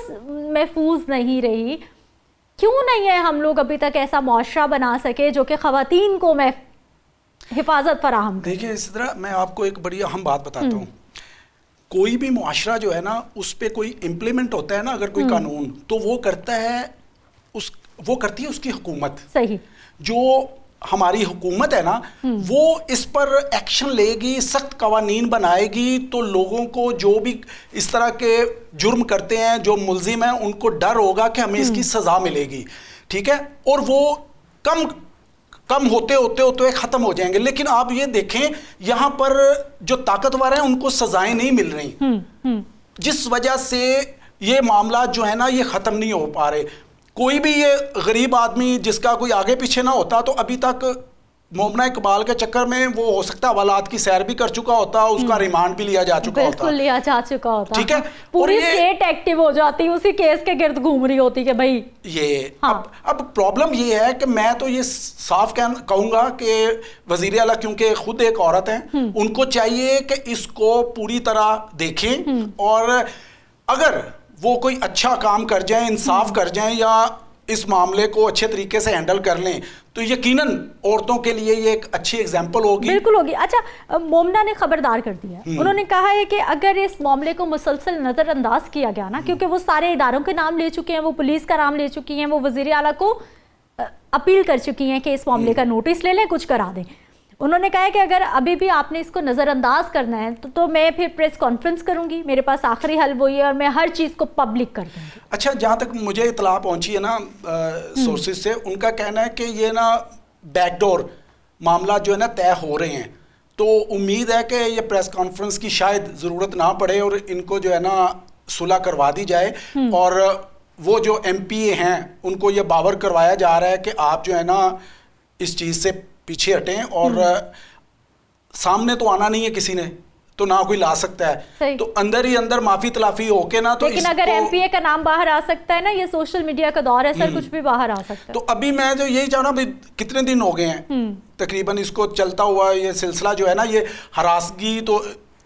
A: महफूज नहीं रही। क्यों नहीं है हम लोग अभी तक ऐसा मुआशरा बना सके जो कि ख़वातीन को हिफाजत फराहम?
C: देखिए, इस तरह मैं आपको एक बड़ी अहम बात बताता हूँ। कोई भी मुआशरा जो है ना, उस पर कोई इम्प्लीमेंट होता है ना, अगर कोई कानून, तो वो करती है उसकी हुकूमत।
A: सही।
C: जो हमारी हुकूमत है ना, वो इस पर एक्शन लेगी, सख्त कवानीन बनाएगी, तो लोगों को जो भी इस तरह के जुर्म करते हैं, जो मुल्जिम हैं, उनको डर होगा कि हमें इसकी सज़ा मिलेगी, ठीक है, और वो कम होते होते ख़त्म हो जाएंगे। लेकिन आप ये देखें, यहाँ पर जो ताकतवर हैं उनको सज़ाएं नहीं मिल रही, जिस वजह से ये मामला जो है ना, ये ख़त्म नहीं हो पा रहे। कोई भी ये गरीब आदमी जिसका कोई आगे पीछे ना होता, तो अभी तक मोमना इकबाल के चक्कर में वो हो सकता है हवालात की सैर भी कर चुका होता, उसका रिमांड भी लिया जा चुका होता,
A: बिल्कुल लिया जा चुका होता,
C: ठीक है,
A: पूरी स्टेट एक्टिव हो जाती, उसी केस के गिर्द घूम रही होती कि भाई
C: ये। अब प्रॉब्लम ये है कि मैं तो ये साफ कहूंगा कि वजीर आला क्योंकि खुद एक औरत हैं, उनको चाहिए कि इसको पूरी तरह देखें, और अगर वो कोई अच्छा काम कर जाएं, इंसाफ कर जाएं, या इस मामले को अच्छे तरीके से हैंडल कर लें, तो यकीनन औरतों के लिए ये एक अच्छी एग्जाम्पल होगी।
A: बिल्कुल होगी। अच्छा, मोमना ने खबरदार कर दिया, उन्होंने कहा है कि अगर इस मामले को मुसलसल नज़रअंदाज किया गया ना, क्योंकि वो सारे इदारों के नाम ले चुके हैं, वो पुलिस का नाम ले चुकी हैं, वो वज़ीर आला को अपील कर चुकी हैं कि इस मामले का नोटिस ले लें, कुछ करा दें। उन्होंने कहा है कि अगर अभी भी आपने इसको नज़रअंदाज करना है तो मैं फिर प्रेस कॉन्फ्रेंस करूंगी, मेरे पास आखिरी हल वही है, और मैं हर चीज़ को पब्लिक कर दूंगी।
C: अच्छा, जहाँ तक मुझे इतला पहुंची है ना सोर्सेज से, उनका कहना है कि ये ना बैकडोर मामला जो है ना तय हो रहे हैं, तो उम्मीद है कि ये प्रेस कॉन्फ्रेंस की शायद ज़रूरत ना पड़े और इनको जो है ना सुलह करवा दी जाए, और वो जो MPA हैं उनको ये बावर करवाया जा रहा है कि आप जो है ना इस चीज़ से पीछे हटें, और सामने तो आना नहीं है किसी ने, तो ना कोई ला सकता है, तो अंदर ही अंदर माफी तलाफी होके ना, तो
A: लेकिन अगर MPA का नाम बाहर आ सकता है ना, ये सोशल मीडिया का दौर है सर, कुछ भी बाहर आ सकता है।
C: तो अभी मैं जो यही चाह रहा हूँ, कितने दिन हो गए हैं तकरीबन इसको चलता हुआ, ये सिलसिला जो है ना, ये हरासगी तो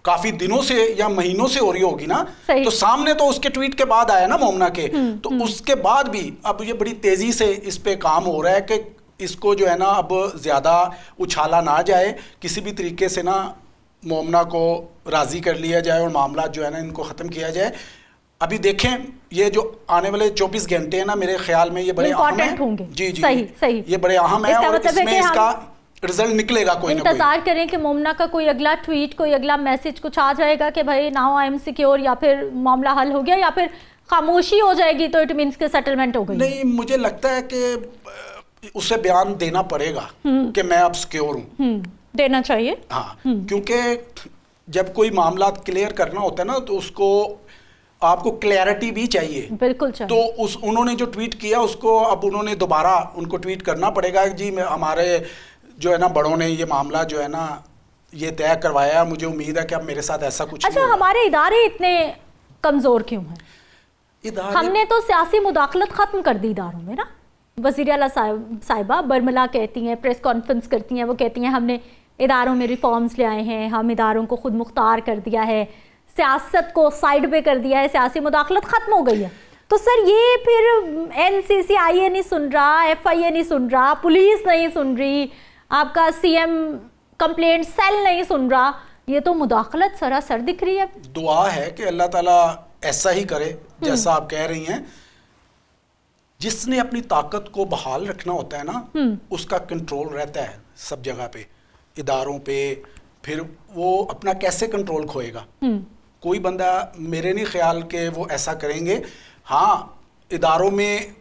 C: काफी दिनों से या महीनों से हो रही होगी ना, तो सामने तो उसके ट्वीट के बाद आया ना मोमना के, तो उसके बाद भी अब ये बड़ी तेजी से इस पे काम हो रहा है कि इसको जो है ना अब ज़्यादा उछाला ना जाए, किसी भी तरीके से ना मोमना को राज़ी कर लिया जाए और मामला जो है ना इनको ख़त्म किया जाए। अभी देखें, ये जो आने वाले 24 घंटे हैं ना, मेरे ख्याल में ये बड़े अहम हैं। जी,
A: सही,
C: ये बड़े अहम है, और इसमें इसका रिजल्ट निकलेगा कोई ना कोई।
A: इंतजार करें कि मोमना का कोई अगला ट्वीट, कोई अगला मैसेज कुछ आ जाएगा कि भाई नाउ आई एम सिक्योर, या फिर मामला हल हो गया, या फिर खामोशी हो जाएगी तो इट मीन्स के सेटलमेंट हो गई।
C: नहीं, मुझे लगता है कि उसे बयान देना पड़ेगा कि मैं अब सिक्योर हूँ,
A: देना चाहिए।
C: हाँ, क्योंकि जब कोई मामला क्लियर करना होता है ना, तो उसको आपको क्लैरिटी भी चाहिए।
A: बिल्कुल चाहिए।
C: तो उन्होंने जो ट्वीट किया उसको अब उन्होंने दोबारा उनको ट्वीट करना पड़ेगा जी, हमारे जो है ना बड़ों ने ये मामला जो है ना ये तय करवाया, मुझे उम्मीद है कि अब मेरे साथ ऐसा कुछ
A: अच्छा,
C: नहीं होगा।
A: हमारे इदारे इतने कमजोर क्यों हैं? हमने तो सियासी मुदाखलत खत्म कर दी इदारों में ना। वज़ीर आला साहिबा बरमला कहती हैं, प्रेस कॉन्फ्रेंस करती हैं, वो कहती हैं हमने इदारों में रिफॉर्म्स ले आए हैं, हम इदारों को खुद मुख्तार कर दिया है, सियासत को साइड पे कर दिया है, सियासी मुदाखलत खत्म हो गई है। तो सर ये फिर NCCIA नहीं सुन रहा, FIA नहीं सुन रहा, पुलिस नहीं सुन रही, आपका CM कंप्लेंट सेल नहीं सुन रहा, ये तो मुदाखलत सरासर दिख रही है।
C: दुआ है कि अल्लाह ताला ऐसा ही करे जैसा आप कह रही हैं। जिसने अपनी ताकत को बहाल रखना होता है ना, उसका कंट्रोल रहता है सब जगह पे, इदारों पे, फिर वो अपना कैसे कंट्रोल खोएगा? कोई बंदा मेरे नहीं ख्याल के वो ऐसा करेंगे। हाँ, इदारों में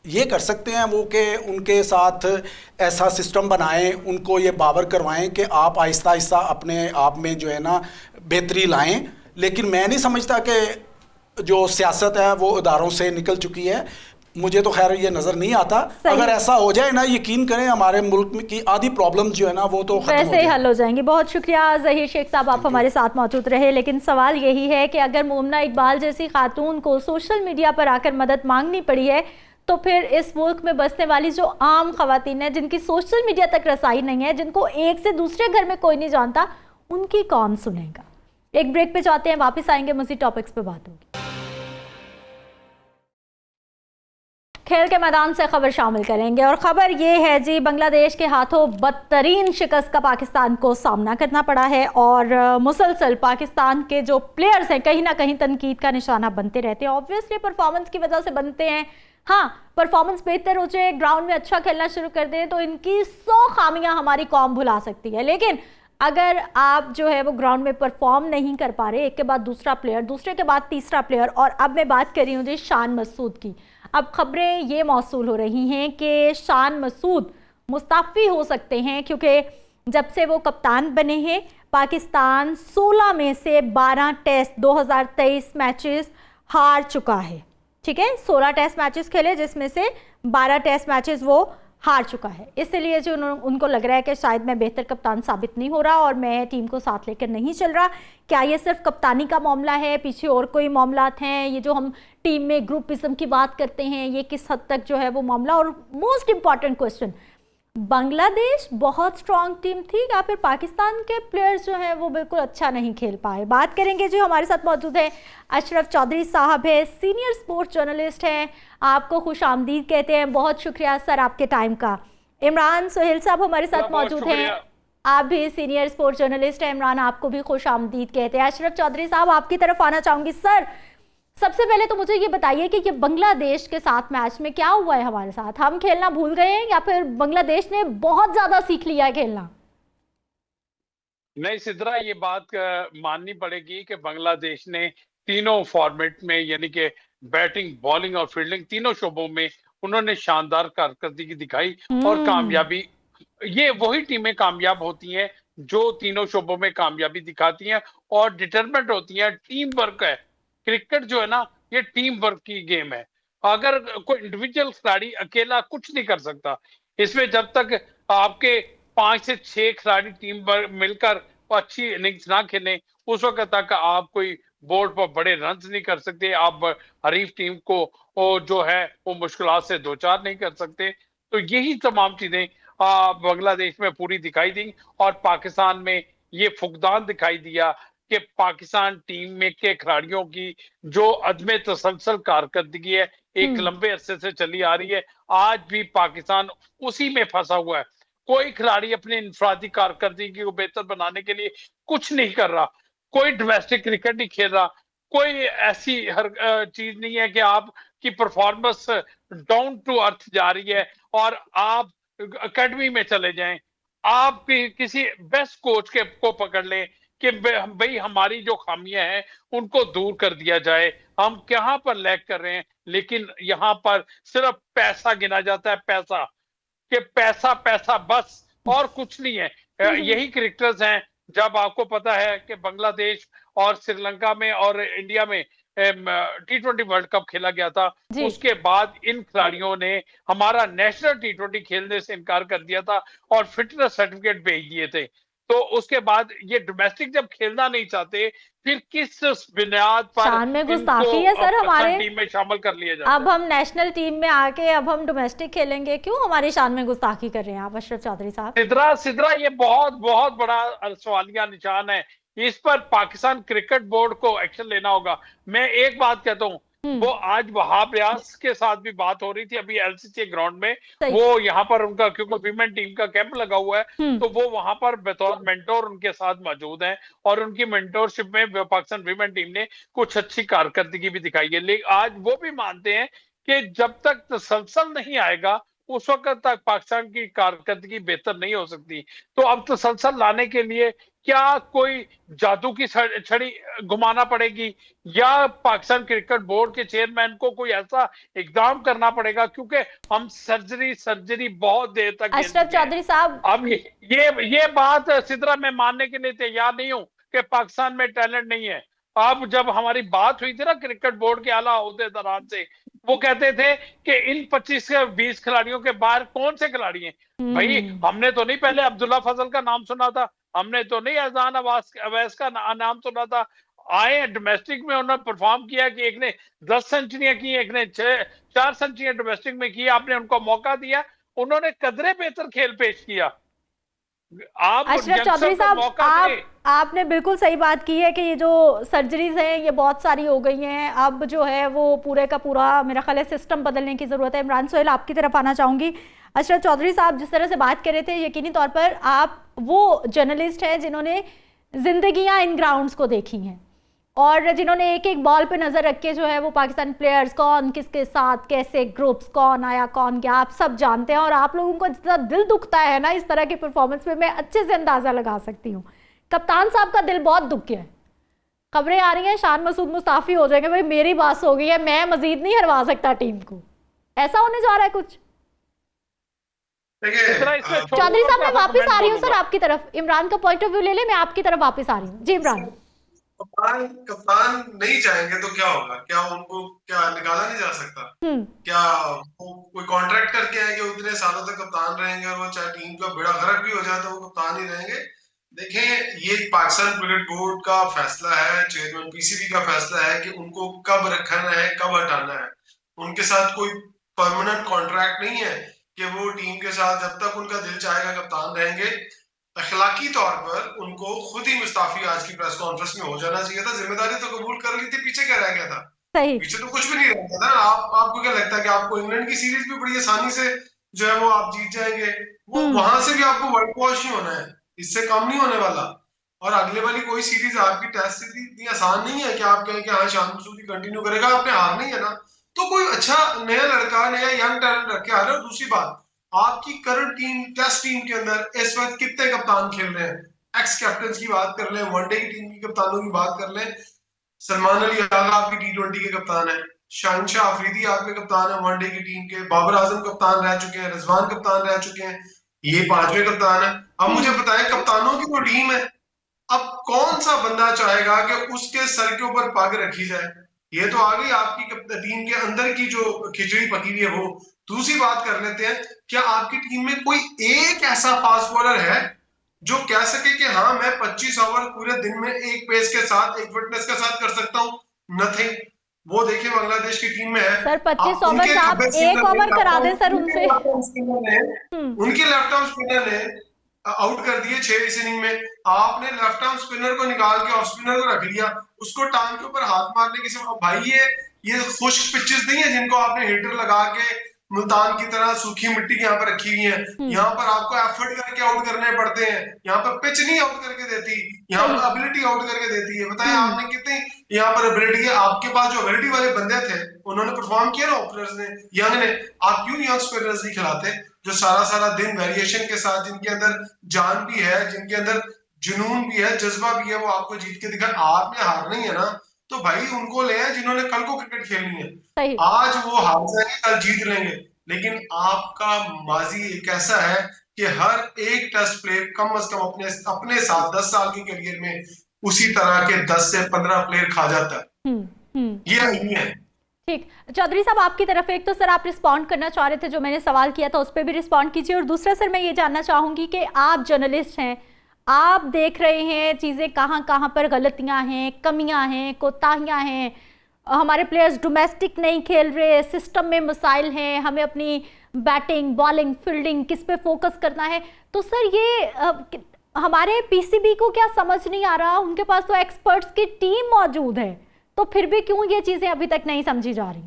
C: ये कर सकते हैं वो कि उनके साथ ऐसा सिस्टम बनाएं, उनको ये बावर करवाएं कि आप आहिस्ता आहिस्ता अपने आप में जो है ना बेहतरी लाएं। लेकिन मैं नहीं समझता कि जो सियासत है वो इदारों से निकल चुकी है, मुझे तो खैर ये नज़र नहीं आता। अगर ऐसा हो जाए ना, यकीन करें हमारे मुल्क में की आधी प्रॉब्लम जो है ना वो तो खत्म
A: वैसे ही हल हो जाएंगी। बहुत शुक्रिया ज़हीर शेख साहब, आप हमारे साथ मौजूद रहे। लेकिन सवाल यही है कि अगर मोमना इकबाल जैसी खातून को सोशल मीडिया पर आकर मदद मांगनी पड़ी है, तो फिर इस मुल्क में बसने वाली जो आम खवातीन हैं, जिनकी सोशल मीडिया तक रसाई नहीं है, जिनको एक से दूसरे घर में कोई नहीं जानता, उनकी कौन सुनेगा? एक ब्रेक पे जाते हैं, वापस आएंगे, मज़ीद टॉपिक्स पे बात होगी। खेल के मैदान से खबर शामिल करेंगे और खबर ये है जी, बांग्लादेश के हाथों बदतरीन शिकस्त का पाकिस्तान को सामना करना पड़ा है और मुसलसल पाकिस्तान के जो प्लेयर्स हैं कहीं ना कहीं तनकीद का निशाना बनते रहते हैं। ऑब्वियसली परफॉर्मेंस की वजह से बनते हैं। हाँ, परफॉर्मेंस बेहतर हो जाए, ग्राउंड में अच्छा खेलना शुरू कर दें तो इनकी 100 खामियां हमारी कौम भुला सकती है। लेकिन अगर आप जो है वो ग्राउंड में परफॉर्म नहीं कर पा रहे, एक के बाद दूसरा प्लेयर, दूसरे के बाद तीसरा प्लेयर, और अब मैं बात कर रही हूँ जी शान मसूद की। अब खबरें ये मौसूल हो रही हैं कि शान मसूद मुस्ताफ़ी हो सकते हैं, क्योंकि जब से वो कप्तान बने हैं पाकिस्तान 16 में से 12 टेस्ट 2023 मैचेस हार चुका है। ठीक है, 16 टेस्ट मैचेस खेले जिसमें से 12 टेस्ट मैचेस वो हार चुका है। इसलिए जो उनको लग रहा है कि शायद मैं बेहतर कप्तान साबित नहीं हो रहा और मैं टीम को साथ लेकर नहीं चल रहा। क्या ये सिर्फ कप्तानी का मामला है, पीछे और कोई मामलात हैं? ये जो हम टीम में ग्रुपिज्म की बात करते हैं, ये किस हद तक जो है वो मामला? और मोस्ट इंपॉर्टेंट क्वेश्चन, बांग्लादेश बहुत स्ट्रॉन्ग टीम थी या फिर पाकिस्तान के प्लेयर्स जो हैं वो बिल्कुल अच्छा नहीं खेल पाए? बात करेंगे। जो हमारे साथ मौजूद है अशरफ चौधरी साहब है, सीनियर स्पोर्ट्स जर्नलिस्ट हैं, आपको खुश आमदीद कहते हैं। बहुत शुक्रिया सर आपके टाइम का। इमरान सुहेल साहब हमारे साथ मौजूद हैं, आप भी सीनियर स्पोर्ट्स जर्नलिस्ट हैं। इमरान, आपको भी खुश आमदीद कहते हैं। अशरफ चौधरी साहब, आपकी तरफ आना चाहूँगी। सर, सबसे पहले तो मुझे ये बताइए कि ये बांग्लादेश के साथ मैच में क्या हुआ है हमारे साथ? हम खेलना भूल गए हैं या फिर बांग्लादेश ने बहुत ज्यादा सीख लिया है खेलना?
D: नहीं सिद्रा, ये बात माननी पड़ेगी कि बांग्लादेश ने तीनों फॉर्मेट में, यानी कि बैटिंग, बॉलिंग और फील्डिंग, तीनों शोबों में उन्होंने शानदार कारकर्दगी दिखाई और कामयाबी। ये वही टीमें कामयाब होती हैं जो तीनों शोबों में कामयाबी दिखाती हैं और डिटरमेंट होती हैं। टीम वर्क है क्रिकेट जो है ना, ये टीम वर्क की गेम है। अगर कोई इंडिविजुअल खिलाड़ी अकेला कुछ नहीं कर सकता इसमें, जब तक आपके 5 से 6 खिलाड़ी टीम मिलकर अच्छी इनिंग्स ना खेलें, उस वक्त तक आप कोई बोर्ड पर बड़े रन नहीं कर सकते। आप हरीफ टीम को जो है वो मुश्किलात से दो चार नहीं कर सकते। तो यही तमाम चीजें बांग्लादेश में पूरी दिखाई दी और पाकिस्तान में ये फुकदान दिखाई दिया कि पाकिस्तान टीम में के खिलाड़ियों की जो अदम तसलसल कारकर्दगी है, एक लंबे अरसे से चली आ रही है, आज भी पाकिस्तान उसी में फंसा हुआ है। कोई खिलाड़ी अपने इंफरादी कारकर्दगी को बेहतर बनाने के लिए कुछ नहीं कर रहा, कोई डोमेस्टिक क्रिकेट नहीं खेल रहा, कोई ऐसी हर चीज नहीं है कि आपकी परफॉर्मेंस डाउन टू अर्थ जा रही है और आप अकेडमी में चले जाएं, आप किसी बेस्ट कोच को पकड़ लें कि भाई हमारी जो खामियां हैं उनको दूर कर दिया जाए, हम कहाँ पर लैग कर रहे हैं। लेकिन यहाँ पर सिर्फ पैसा गिना जाता है, पैसा कि पैसा पैसा बस, और कुछ नहीं है। यही क्रिकेटर्स हैं, जब आपको पता है कि बांग्लादेश और श्रीलंका में और इंडिया में T20 वर्ल्ड कप खेला गया था,
A: जी।
D: उसके बाद इन खिलाड़ियों ने हमारा नेशनल T20 खेलने से इनकार कर दिया था और फिटनेस सर्टिफिकेट भेज दिए थे। तो उसके बाद ये डोमेस्टिक जब खेलना नहीं चाहते, फिर किस बुनियाद पर
A: शान में
D: इनको
A: गुस्ताखी है सर हमारे।
D: टीम में शामिल कर लिया जाता
A: अब हम नेशनल टीम में आके अब हम डोमेस्टिक खेलेंगे, क्यों हमारी शान में गुस्ताखी कर रहे हैं आप अशरफ चौधरी साहब?
D: सिद्रा ये बहुत बहुत बड़ा सवालिया निशान है। इस पर पाकिस्तान क्रिकेट बोर्ड को एक्शन लेना होगा। मैं एक बात कहता हूँ, वो आज वहाब रियाज के साथ भी बात हो रही थी अभी एलसीसी ग्राउंड में। वो यहाँ पर उनका क्योंकि वीमेन टीम का कैंप लगा हुआ है, तो वो वहां पर बतौर मेंटोर उनके साथ मौजूद हैं और उनकी मेंटोरशिप में पाकिस्तान वीमेन टीम ने कुछ अच्छी कारकर्दगी भी दिखाई है। लेकिन आज वो भी मानते हैं कि जब तक तसलसल नहीं आएगा उस वक्त तक पाकिस्तान की कारकर्दगी बेहतर नहीं हो सकती। तो अब तसलसल लाने के लिए क्या कोई जादू की छड़ी घुमाना पड़ेगी या पाकिस्तान क्रिकेट बोर्ड के चेयरमैन को कोई ऐसा इकदाम करना पड़ेगा, क्योंकि हम सर्जरी बहुत देर तक
A: अशरफ चौधरी साहब,
D: अब ये बात सिद्रा मैं मानने के लिए तैयार नहीं हूं कि पाकिस्तान में टैलेंट नहीं है। अब जब हमारी बात हुई थी ना क्रिकेट बोर्ड के आला ओहदेदारान से, वो कहते थे कि इन 25 से 20 खिलाड़ियों के बाहर कौन से खिलाड़ी हैं? भाई हमने तो नहीं पहले अब्दुल्ला फजल का नाम सुना था, हमने तो नहीं अजान अवैस का नाम सुना था। आए डोमेस्टिक में उन्होंने परफॉर्म किया कि एक ने 10 सेंचुरियां की, एक ने 4 सेंचुरियां डोमेस्टिक में की। आपने उनको मौका दिया, उन्होंने कदरे बेहतर खेल पेश किया। आप
A: अशरफ चौधरी साहब, आपने बिल्कुल सही बात की है कि ये जो सर्जरीज हैं ये बहुत सारी हो गई हैं। अब जो है वो पूरे का पूरा मेरा ख्याल है सिस्टम बदलने की ज़रूरत है। इमरान सोहेल, आपकी तरफ आना चाहूँगी। अशरफ चौधरी साहब जिस तरह से बात कर रहे थे, यकीनी तौर पर आप वो जर्नलिस्ट हैं जिन्होंने जिंदगियाँ इन ग्राउंड्स को देखी हैं और जिन्होंने एक एक बॉल पे नज़र रख के जो है वो पाकिस्तान प्लेयर्स कौन किसके साथ कैसे ग्रुप्स कौन आया कौन गया आप सब जानते हैं। और आप लोगों को जितना दिल दुखता है ना इस तरह की परफॉर्मेंस पे, मैं अच्छे से अंदाज़ा लगा सकती हूँ। कप्तान साहब का दिल बहुत दुख गया है। खबरें आ रही हैं शान मसूद मुस्ताफी हो जाएंगे, भाई मेरी बात हो गई है, मैं मजीद नहीं हरवा सकता टीम को। ऐसा होने जा रहा है कुछ? चौधरी साहब मैं वापस आ रही हूँ सर आपकी तरफ। इमरान का पॉइंट ऑफ व्यू ले ले, मैं आपकी तरफ वापस आ रही हूँ। जी इमरान।
E: कप्तान नहीं जाएंगे तो क्या होगा? क्या उनको क्या निकाला नहीं जा सकता? क्या वो कोई कॉन्ट्रैक्ट करके आएंगे उतने सालों तक कप्तान रहेंगे और वो चाहे टीम का बेड़ा गर्क भी हो जाए तो वो कप्तान ही रहेंगे? देखें, ये पाकिस्तान क्रिकेट बोर्ड का फैसला है, चेयरमैन पीसीबी का फैसला है कि उनको कब रखना है कब हटाना है। उनके साथ कोई परमानेंट कॉन्ट्रैक्ट नहीं है कि वो टीम के साथ जब तक उनका दिल चाहेगा कप्तान रहेंगे। अखलाकी तौर पर उनको खुद ही मुस्ताफी आज की प्रेस कॉन्फ्रेंस में हो जाना चाहिए था। जिम्मेदारी तो कबूल कर ली थी, पीछे क्या रह गया था? पीछे तो कुछ भी नहीं रह गया था। आपको क्या लगता है कि आपको इंग्लैंड की सीरीज भी बड़ी आसानी से जो है वो आप जीत जाएंगे? वो वहां से भी आपको व्हाइट वॉश ही होना है, इससे कम नहीं होने वाला। और अगले वाली कोई सीरीज आपकी टेस्ट सीरीज इतनी आसान नहीं है कि आप कहें कि हाँ शान मसूदी कंटिन्यू करेगा। आपने हार नहीं है ना, तो कोई अच्छा नया लड़का नया यंग टैलेंट रख के आ रहे हो। दूसरी बात, आपकी करंट टीम टेस्ट टीम के अंदर इस वक्त कितने कप्तान खेल रहे हैं? एक्स कैप्टन की बात कर लें, वनडे की टीम की कप्तानों की बात कर लें, सलमान अली आगा आपकी T20 के कप्तान है, शाहिनशाह अफरीदी आपके कप्तान है वनडे की टीम के, बाबर आजम कप्तान रह चुके हैं, रिजवान कप्तान रह चुके हैं, ये 5वें कप्तान है। अब मुझे बताएं, कप्तानों की वो टीम है, अब कौन सा बंदा चाहेगा कि उसके सर के ऊपर पग रखी जाए? ये तो आ गई आपकी टीम के अंदर की जो खिचड़ी पकी हुई है वो। दूसरी बात कर लेते हैं, क्या आपकी टीम में कोई एक ऐसा फास्ट बॉलर है जो कह सके कि हाँ मैं 25 ओवर पूरे दिन में एक पेस के साथ एक फिटनेस के साथ कर सकता हूँ? नथिंग। वो देखिए बांग्लादेश की टीम में है
A: सर 25 ओवर आप एक ओवर करा दें सर उनसे।
E: उनके लेफ्ट आर्म स्पिनर ने आउट कर दिए 6 इनिंग में। आपने लेफ्ट आर्म स्पिनर को निकाल के ऑफ स्पिनर को रख लिया, उसको टांग के ऊपर हाथ मारने की भाई ये खुश्क पिचेस नहीं है जिनको आपने हीटर लगा के मुल्तान की तरह सूखी मिट्टी यहाँ पर रखी हुई है। यहाँ पर आपको एफर्ट करके आउट करने पड़ते हैं। यहाँ पर पिच नहीं आउट करके देती, यहाँ पर एबिलिटी आउट करके देती है। बताएं आपने कितनी यहाँ पर एबिलिटी है? आपके पास जो एबिलिटी वाले बंदे थे उन्होंने परफॉर्म किया ना, ओपनर्स ने, यंग ने। आप क्यों यंग स्पिनर्स नहीं खिलाते जो सारा सारा दिन वेरिएशन के साथ, जिनके अंदर जान भी है, जिनके अंदर जुनून भी है, जज्बा भी है, वो आपको जीत के दिखाए? आपने हारना ही है ना, तो भाई उनको ले आए जिन्होंने कल को क्रिकेट खेलनी है। आज वो हार जाएंगे, कल जीत लेंगे। लेकिन आपका माजी एक ऐसा है कि हर एक टेस्ट प्लेयर कम से कम अपने साथ 10 साल के करियर में उसी तरह के 10 से 15 प्लेयर खा जाता है। ये नहीं है।
A: ठीक, चौधरी साहब आपकी तरफ एक तो सर आप रिस्पॉन्ड करना चाह रहे थे, जो मैंने सवाल किया था उस पर भी रिस्पॉन्ड कीजिए, और दूसरा सर मैं ये जानना चाहूंगी कि आप जर्नलिस्ट हैं, आप देख रहे हैं चीज़ें कहाँ कहाँ पर गलतियाँ हैं, कमियाँ हैं, कोताहियाँ हैं, हमारे प्लेयर्स डोमेस्टिक नहीं खेल रहे, सिस्टम में मसाइल हैं, हमें अपनी बैटिंग बॉलिंग फील्डिंग किस पे फोकस करना है, तो सर ये हमारे पीसीबी को क्या समझ नहीं आ रहा? उनके पास तो एक्सपर्ट्स की टीम मौजूद है, तो फिर भी क्यों ये चीजें अभी तक नहीं समझी जा रही?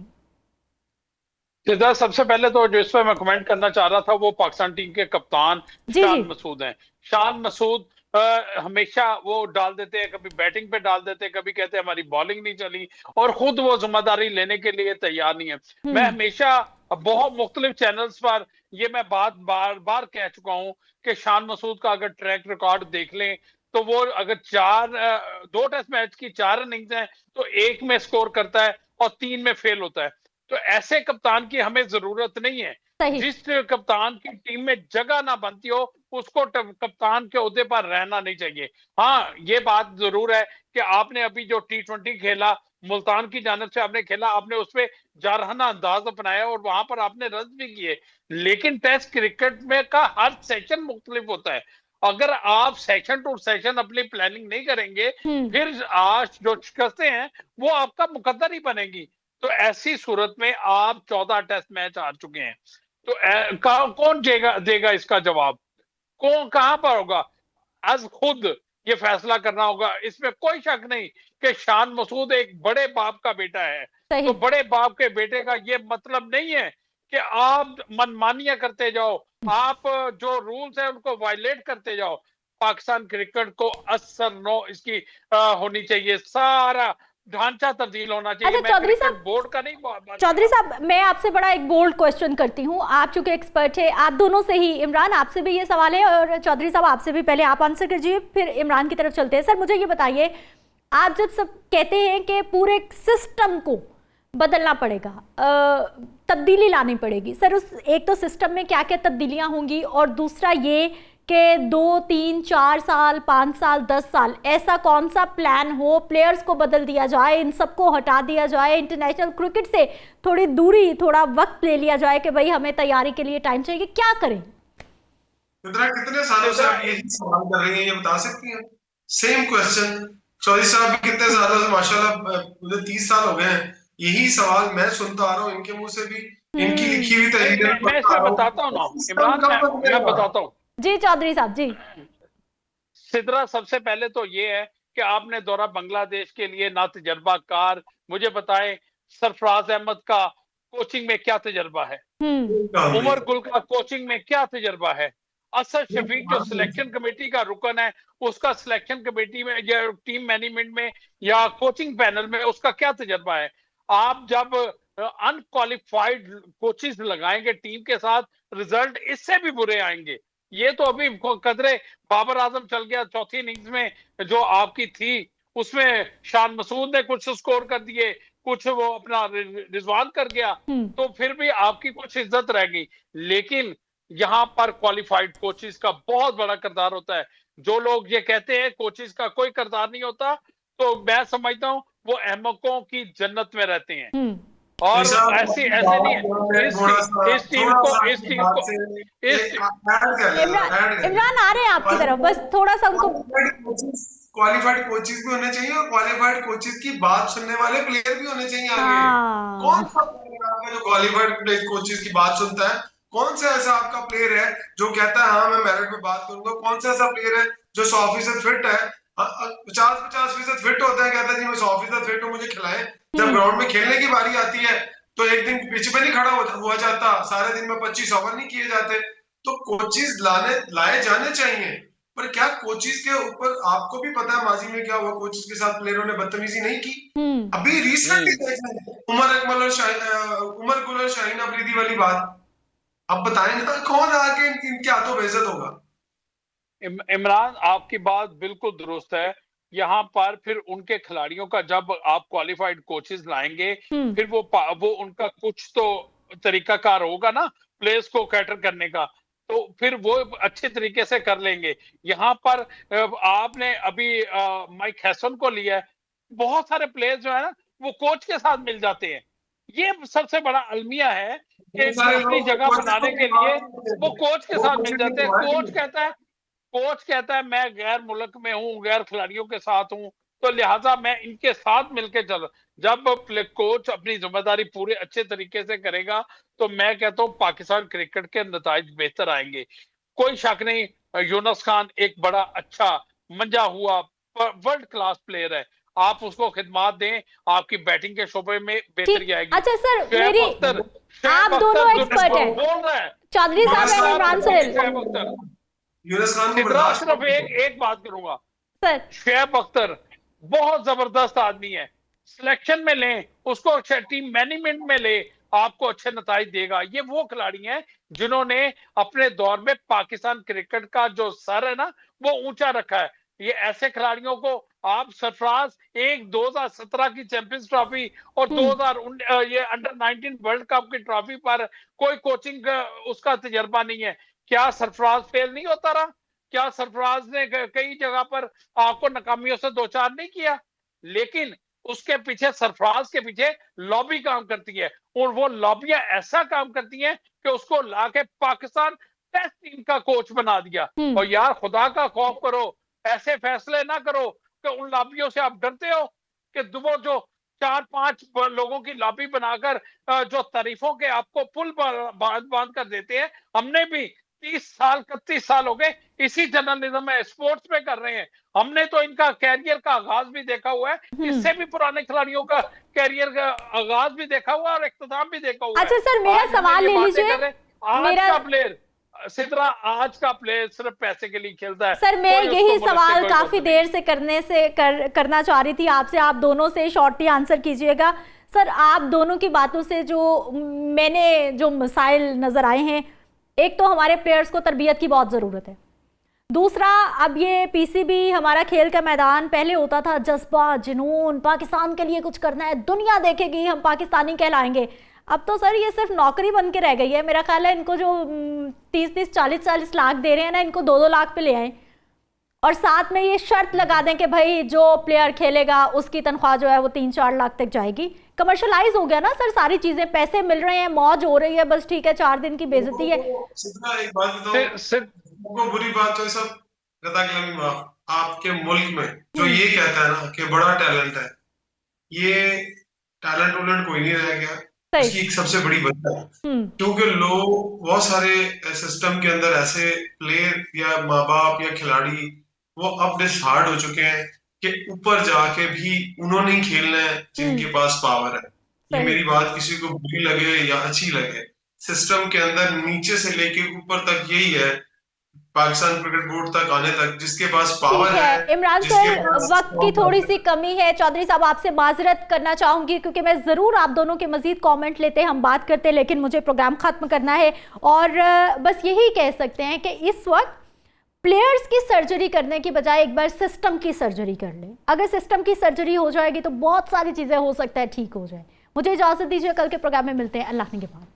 D: सबसे पहले तो जो इस पर मैं कमेंट करना चाह रहा था वो पाकिस्तान टीम के कप्तान शान मसूद हैं। शान मसूद हमेशा वो डाल देते हैं, कभी बैटिंग पे डाल देते हैं, कभी कहते हैं हमारी बॉलिंग नहीं चली, और खुद वो जिम्मेदारी लेने के लिए तैयार नहीं है। मैं हमेशा बहुत मुख्तलिफ चैनल्स पर ये मैं बात बार बार कह चुका हूं कि शान मसूद का अगर ट्रैक रिकॉर्ड देख लें तो वो अगर 2 टेस्ट मैच की 4 इनिंग्स हैं तो 1 में स्कोर करता है और 3 में फेल होता है। तो ऐसे कप्तान की हमें जरूरत नहीं है। जिस कप्तान की टीम में जगह ना बनती हो उसको कप्तान के ओहदे पर रहना नहीं चाहिए। हाँ, ये बात जरूर है कि आपने अभी जो T20 खेला मुल्तान की जानिब से आपने खेला, आपने उसमें जारहाना अंदाज अपनाया और वहां पर आपने रन भी किए, लेकिन टेस्ट क्रिकेट में का हर सेशन मुख्तलिफ होता है। अगर आप सेशन टू सेशन अपनी प्लानिंग नहीं करेंगे फिर आज जो शिकस्तें हैं वो आपका मुकद्दर ही बनेगी। तो ऐसी सूरत में आप 14 टेस्ट मैच हार चुके हैं, तो कौन देगा इसका जवाब? कौन कहां पर होगा? आज खुद ये फैसला करना होगा। इसमें कोई शक नहीं कि शान मसूद एक बड़े बाप का बेटा है, तो बड़े बाप के बेटे का ये मतलब नहीं है कि आप मनमानियां करते जाओ, आप जो रूल्स है उनको वायलेट करते जाओ। पाकिस्तान क्रिकेट को असर नो इसकी होनी चाहिए, सारा ढांचा तब्दील होना चाहिए।
A: अच्छा चौधरी साहब,
D: बोर्ड का नहीं,
A: चौधरी साहब मैं आपसे बड़ा एक बोल्ड क्वेश्चन करती हूँ, आप चूंकि एक्सपर्ट है, आप दोनों से ही, इमरान आपसे भी ये सवाल है और चौधरी साहब आपसे भी, पहले आप आंसर कीजिए फिर इमरान की तरफ चलते हैं। सर मुझे ये बताइए, आप जब सब कहते हैं कि पूरे सिस्टम को बदलना पड़ेगा, तब्दीली लानी पड़ेगी, सर उस एक तो सिस्टम में क्या क्या तब्दीलियां होंगी, और दूसरा ये कि 2, 3, 4 साल 5 साल 10 साल ऐसा कौन सा प्लान हो, प्लेयर्स को बदल दिया जाए, इन सबको हटा दिया जाए, इंटरनेशनल क्रिकेट से थोड़ी दूरी, थोड़ा वक्त ले लिया जाए कि भाई हमें तैयारी के लिए टाइम चाहिए, क्या करें?
E: कितने सालों से आप यही सवाल कर रही हैं, ये बता सकती हैं? सेम क्वेश्चन चौधरी साहब भी कितने सालों से, माशाल्लाह मुझे 30 साल हो गए हैं, यही सवाल मैं सुनता आ रहा हूँ इनके मुंह से भी, इनकी लिखी हुई तहरीर
D: मैं इसमें बताता हूँ ना इमरान, मैं बताता हूँ
A: जी चौधरी साहब जी।
D: सिद्रा, सबसे पहले तो ये है कि आपने दौरा बांग्लादेश के लिए ना तजर्बाकार, मुझे बताएं सरफराज अहमद का कोचिंग में क्या तजर्बा है, उमर गुल का कोचिंग में क्या तजर्बा है, असद शफीक जो सिलेक्शन कमेटी का रुकन है उसका सिलेक्शन कमेटी में या टीम मैनेजमेंट में या कोचिंग पैनल में उसका क्या तजर्बा है? आप जब अनक्वालिफाइड कोचेस लगाएंगे टीम के साथ, रिजल्ट इससे भी बुरे आएंगे। ये तो अभी कदरे बाबर आजम चल गया चौथी इनिंग्स में, जो आपकी थी उसमें शान मसूद ने कुछ स्कोर कर दिए, कुछ वो अपना रिजवान कर गया, तो फिर भी आपकी कुछ इज्जत रह गई। लेकिन यहाँ पर क्वालिफाइड कोचेस का बहुत बड़ा किरदार होता है। जो लोग ये कहते हैं कोचेस का कोई किरदार नहीं होता, तो मैं समझता हूँ वो अहमकों की जन्नत में रहते हैं। और ऐसे नहीं है इस टीम को
A: इमरान आ रहे हैं आपकी तरफ, बस थोड़ा सा उनको।
E: क्वालिफाइड कोचेस भी होने चाहिए और क्वालिफाइड कोचेस की बात सुनने वाले प्लेयर भी होने चाहिए आगे। कौन सा प्लेयर आपका जो क्वालिफाइड कोचेस की बात सुनता है? कौन सा ऐसा आपका प्लेयर है जो कहता है हाँ मैं मेरिट पे बात करूंगा? कौन सा ऐसा प्लेयर है जो 100% फिट है, 50% फिट होता है, कहता है जी मैं 100% फिट हूँ, मुझे खिलाएं। जब ग्राउंड में खेलने की बारी आती है तो एक दिन पिच पे नहीं खड़ा हुआ जाता, सारे दिन में 25 ओवर नहीं किए जाते। तो कोचेस लाए जाने चाहिए, पर क्या कोचेस के ऊपर आपको भी पता है माजी में क्या हुआ? कोचेस के साथ प्लेयरों ने बदतमीजी नहीं की। अभी रिसेंटली उमर गुल और शाहीन अफरीदी वाली बात, अब बताएं ना कौन आके इनके हाथों बेइज्जत होगा?
D: इमरान, आपकी बात बिल्कुल दुरुस्त है। यहाँ पर फिर उनके खिलाड़ियों का जब आप क्वालिफाइड कोचेस लाएंगे फिर वो उनका कुछ तो तरीकाकार होगा ना प्लेयर्स को कैटर करने का, तो फिर वो अच्छे तरीके से कर लेंगे। यहाँ पर आपने अभी माइक हैसन को लिया है, बहुत सारे प्लेयर्स जो है ना वो कोच के साथ मिल जाते हैं। ये सबसे बड़ा अलमिया है कि अपनी जगह बनाने के लिए वो कोच के साथ मिल जाते हैं। कोच कहता है मैं गैर मुल्क में हूँ, गैर खिलाड़ियों के साथ हूँ, तो लिहाजा मैं इनके साथ मिलके चल। जब कोच अपनी जिम्मेदारी पूरे अच्छे तरीके से करेगा तो मैं कहता हूँ पाकिस्तान क्रिकेट के नताइज बेहतर आएंगे। कोई शक नहीं, यूनुस खान एक बड़ा अच्छा मंजा हुआ वर्ल्ड क्लास प्लेयर है, आप उसको खिदमात दें, आपकी बैटिंग के शोबे में बेहतरी आएगी।
A: अच्छा सर, आप दोनों एक्सपर्ट हैं,
D: बोल रहा है
A: चौधरी साहब एंड इमरान सर।
E: यूनुस खान को
D: सिर्फ एक बात करूंगा
A: सर,
D: शुएब अख्तर बहुत जबरदस्त आदमी है, सिलेक्शन में लें उसको, टीम मैनेजमेंट में ले, आपको अच्छे नताइज देगा। ये वो खिलाड़ी हैं जिन्होंने अपने दौर में पाकिस्तान क्रिकेट का जो सर है ना वो ऊंचा रखा है। ये ऐसे खिलाड़ियों को आप सरफराज 2017 की चैंपियंस ट्रॉफी और 2000 ये अंडर 19 वर्ल्ड कप की ट्रॉफी पर कोई कोचिंग उसका तजर्बा नहीं है, क्या सरफराज फेल नहीं होता रहा? क्या सरफराज ने कई जगह पर आपको नाकामियों से दो चार नहीं किया? लेकिन उसके पीछे, सरफराज के पीछे लॉबी काम करती है और वो लॉबियां ऐसा काम करती हैं कि उसको लाके पाकिस्तान टेस्ट टीम का कोच बना दिया। और यार खुदा का खौफ करो, ऐसे फैसले ना करो कि उन लॉबियों से आप डरते हो कि वो जो 4-5 लोगों की लॉबी बनाकर जो तारीफों के आपको पुल बांध कर देते हैं। हमने भी 31 साल हो गए इसी जर्नलिज्म में, स्पोर्ट्स में कर रहे हैं। हमने तो इनका कैरियर का आगाज भी देखा हुआ है, इससे भी पुराने खिलाड़ियों का कैरियर का आगाज भी देखा हुआ है और इख्तिताम भी देखा हुआ है।
A: अच्छा सर, मेरा सवाल ले लीजिए।
D: आज का प्लेयर सिर्फ पैसे के लिए खेलता है।
A: सर, मैं यही सवाल काफी देर से करना चाह रही थी आपसे, आप दोनों से शॉर्टली आंसर कीजिएगा। सर, आप दोनों की बातों से जो मसाइल नजर आए हैं, एक तो हमारे प्लेयर्स को तरबियत की बहुत ज़रूरत है, दूसरा अब ये पीसीबी हमारा खेल का मैदान पहले होता था जज्बा जुनून, पाकिस्तान के लिए कुछ करना है, दुनिया देखेगी हम पाकिस्तानी कहलाएंगे। अब तो सर ये सिर्फ नौकरी बन के रह गई है। मेरा ख्याल है इनको जो 30-30, 40-40 लाख दे रहे हैं ना, इनको 2-2 लाख पे ले आए और साथ में ये शर्त लगा दें कि भाई जो प्लेयर खेलेगा उसकी तनख्वाह जो है वो 3-4 लाख तक जाएगी। कमर्शलाइज हो गया ना सर, सारी चीजें, पैसे मिल रहे हैं, मौज हो रही है, बस ठीक है 4 दिन की बेइज्जती है।
E: एक बात बताओ, बुरी बात तो सब आपके मुल्क में जो ये कहता है ना कि बड़ा टैलेंट है, ये टैलेंट कोई नहीं रह गया। इसकी एक सबसे बड़ी वजह है क्योंकि लोग बहुत सारे सिस्टम के अंदर ऐसे प्लेयर या माँ बाप या खिलाड़ी वो अब डिसहार्ड हो चुके हैं कि ऊपर जाके भी उन्होंने ही खेलना है जिनके पास पावर है। ये मेरी बात किसी को बुरी लगे या अच्छी लगे, सिस्टम के अंदर नीचे से लेके ऊपर तक यही है, पाकिस्तान क्रिकेट बोर्ड तक आने तक जिसके पास पावर है।
A: इमरान सर, वक्त की थोड़ी सी कमी है, चौधरी साहब आपसे माजरत करना चाहूंगी क्योंकि मैं जरूर आप दोनों के मजीद कमेंट लेते, हम बात करते, लेकिन मुझे प्रोग्राम खत्म करना है और बस यही कह सकते हैं कि इस वक्त प्लेयर्स की सर्जरी करने की बजाय एक बार सिस्टम की सर्जरी कर ले। अगर सिस्टम की सर्जरी हो जाएगी तो बहुत सारी चीजें हो सकता है ठीक हो जाए। मुझे इजाजत दीजिए, कल के प्रोग्राम में मिलते हैं। अल्लाह के बाद।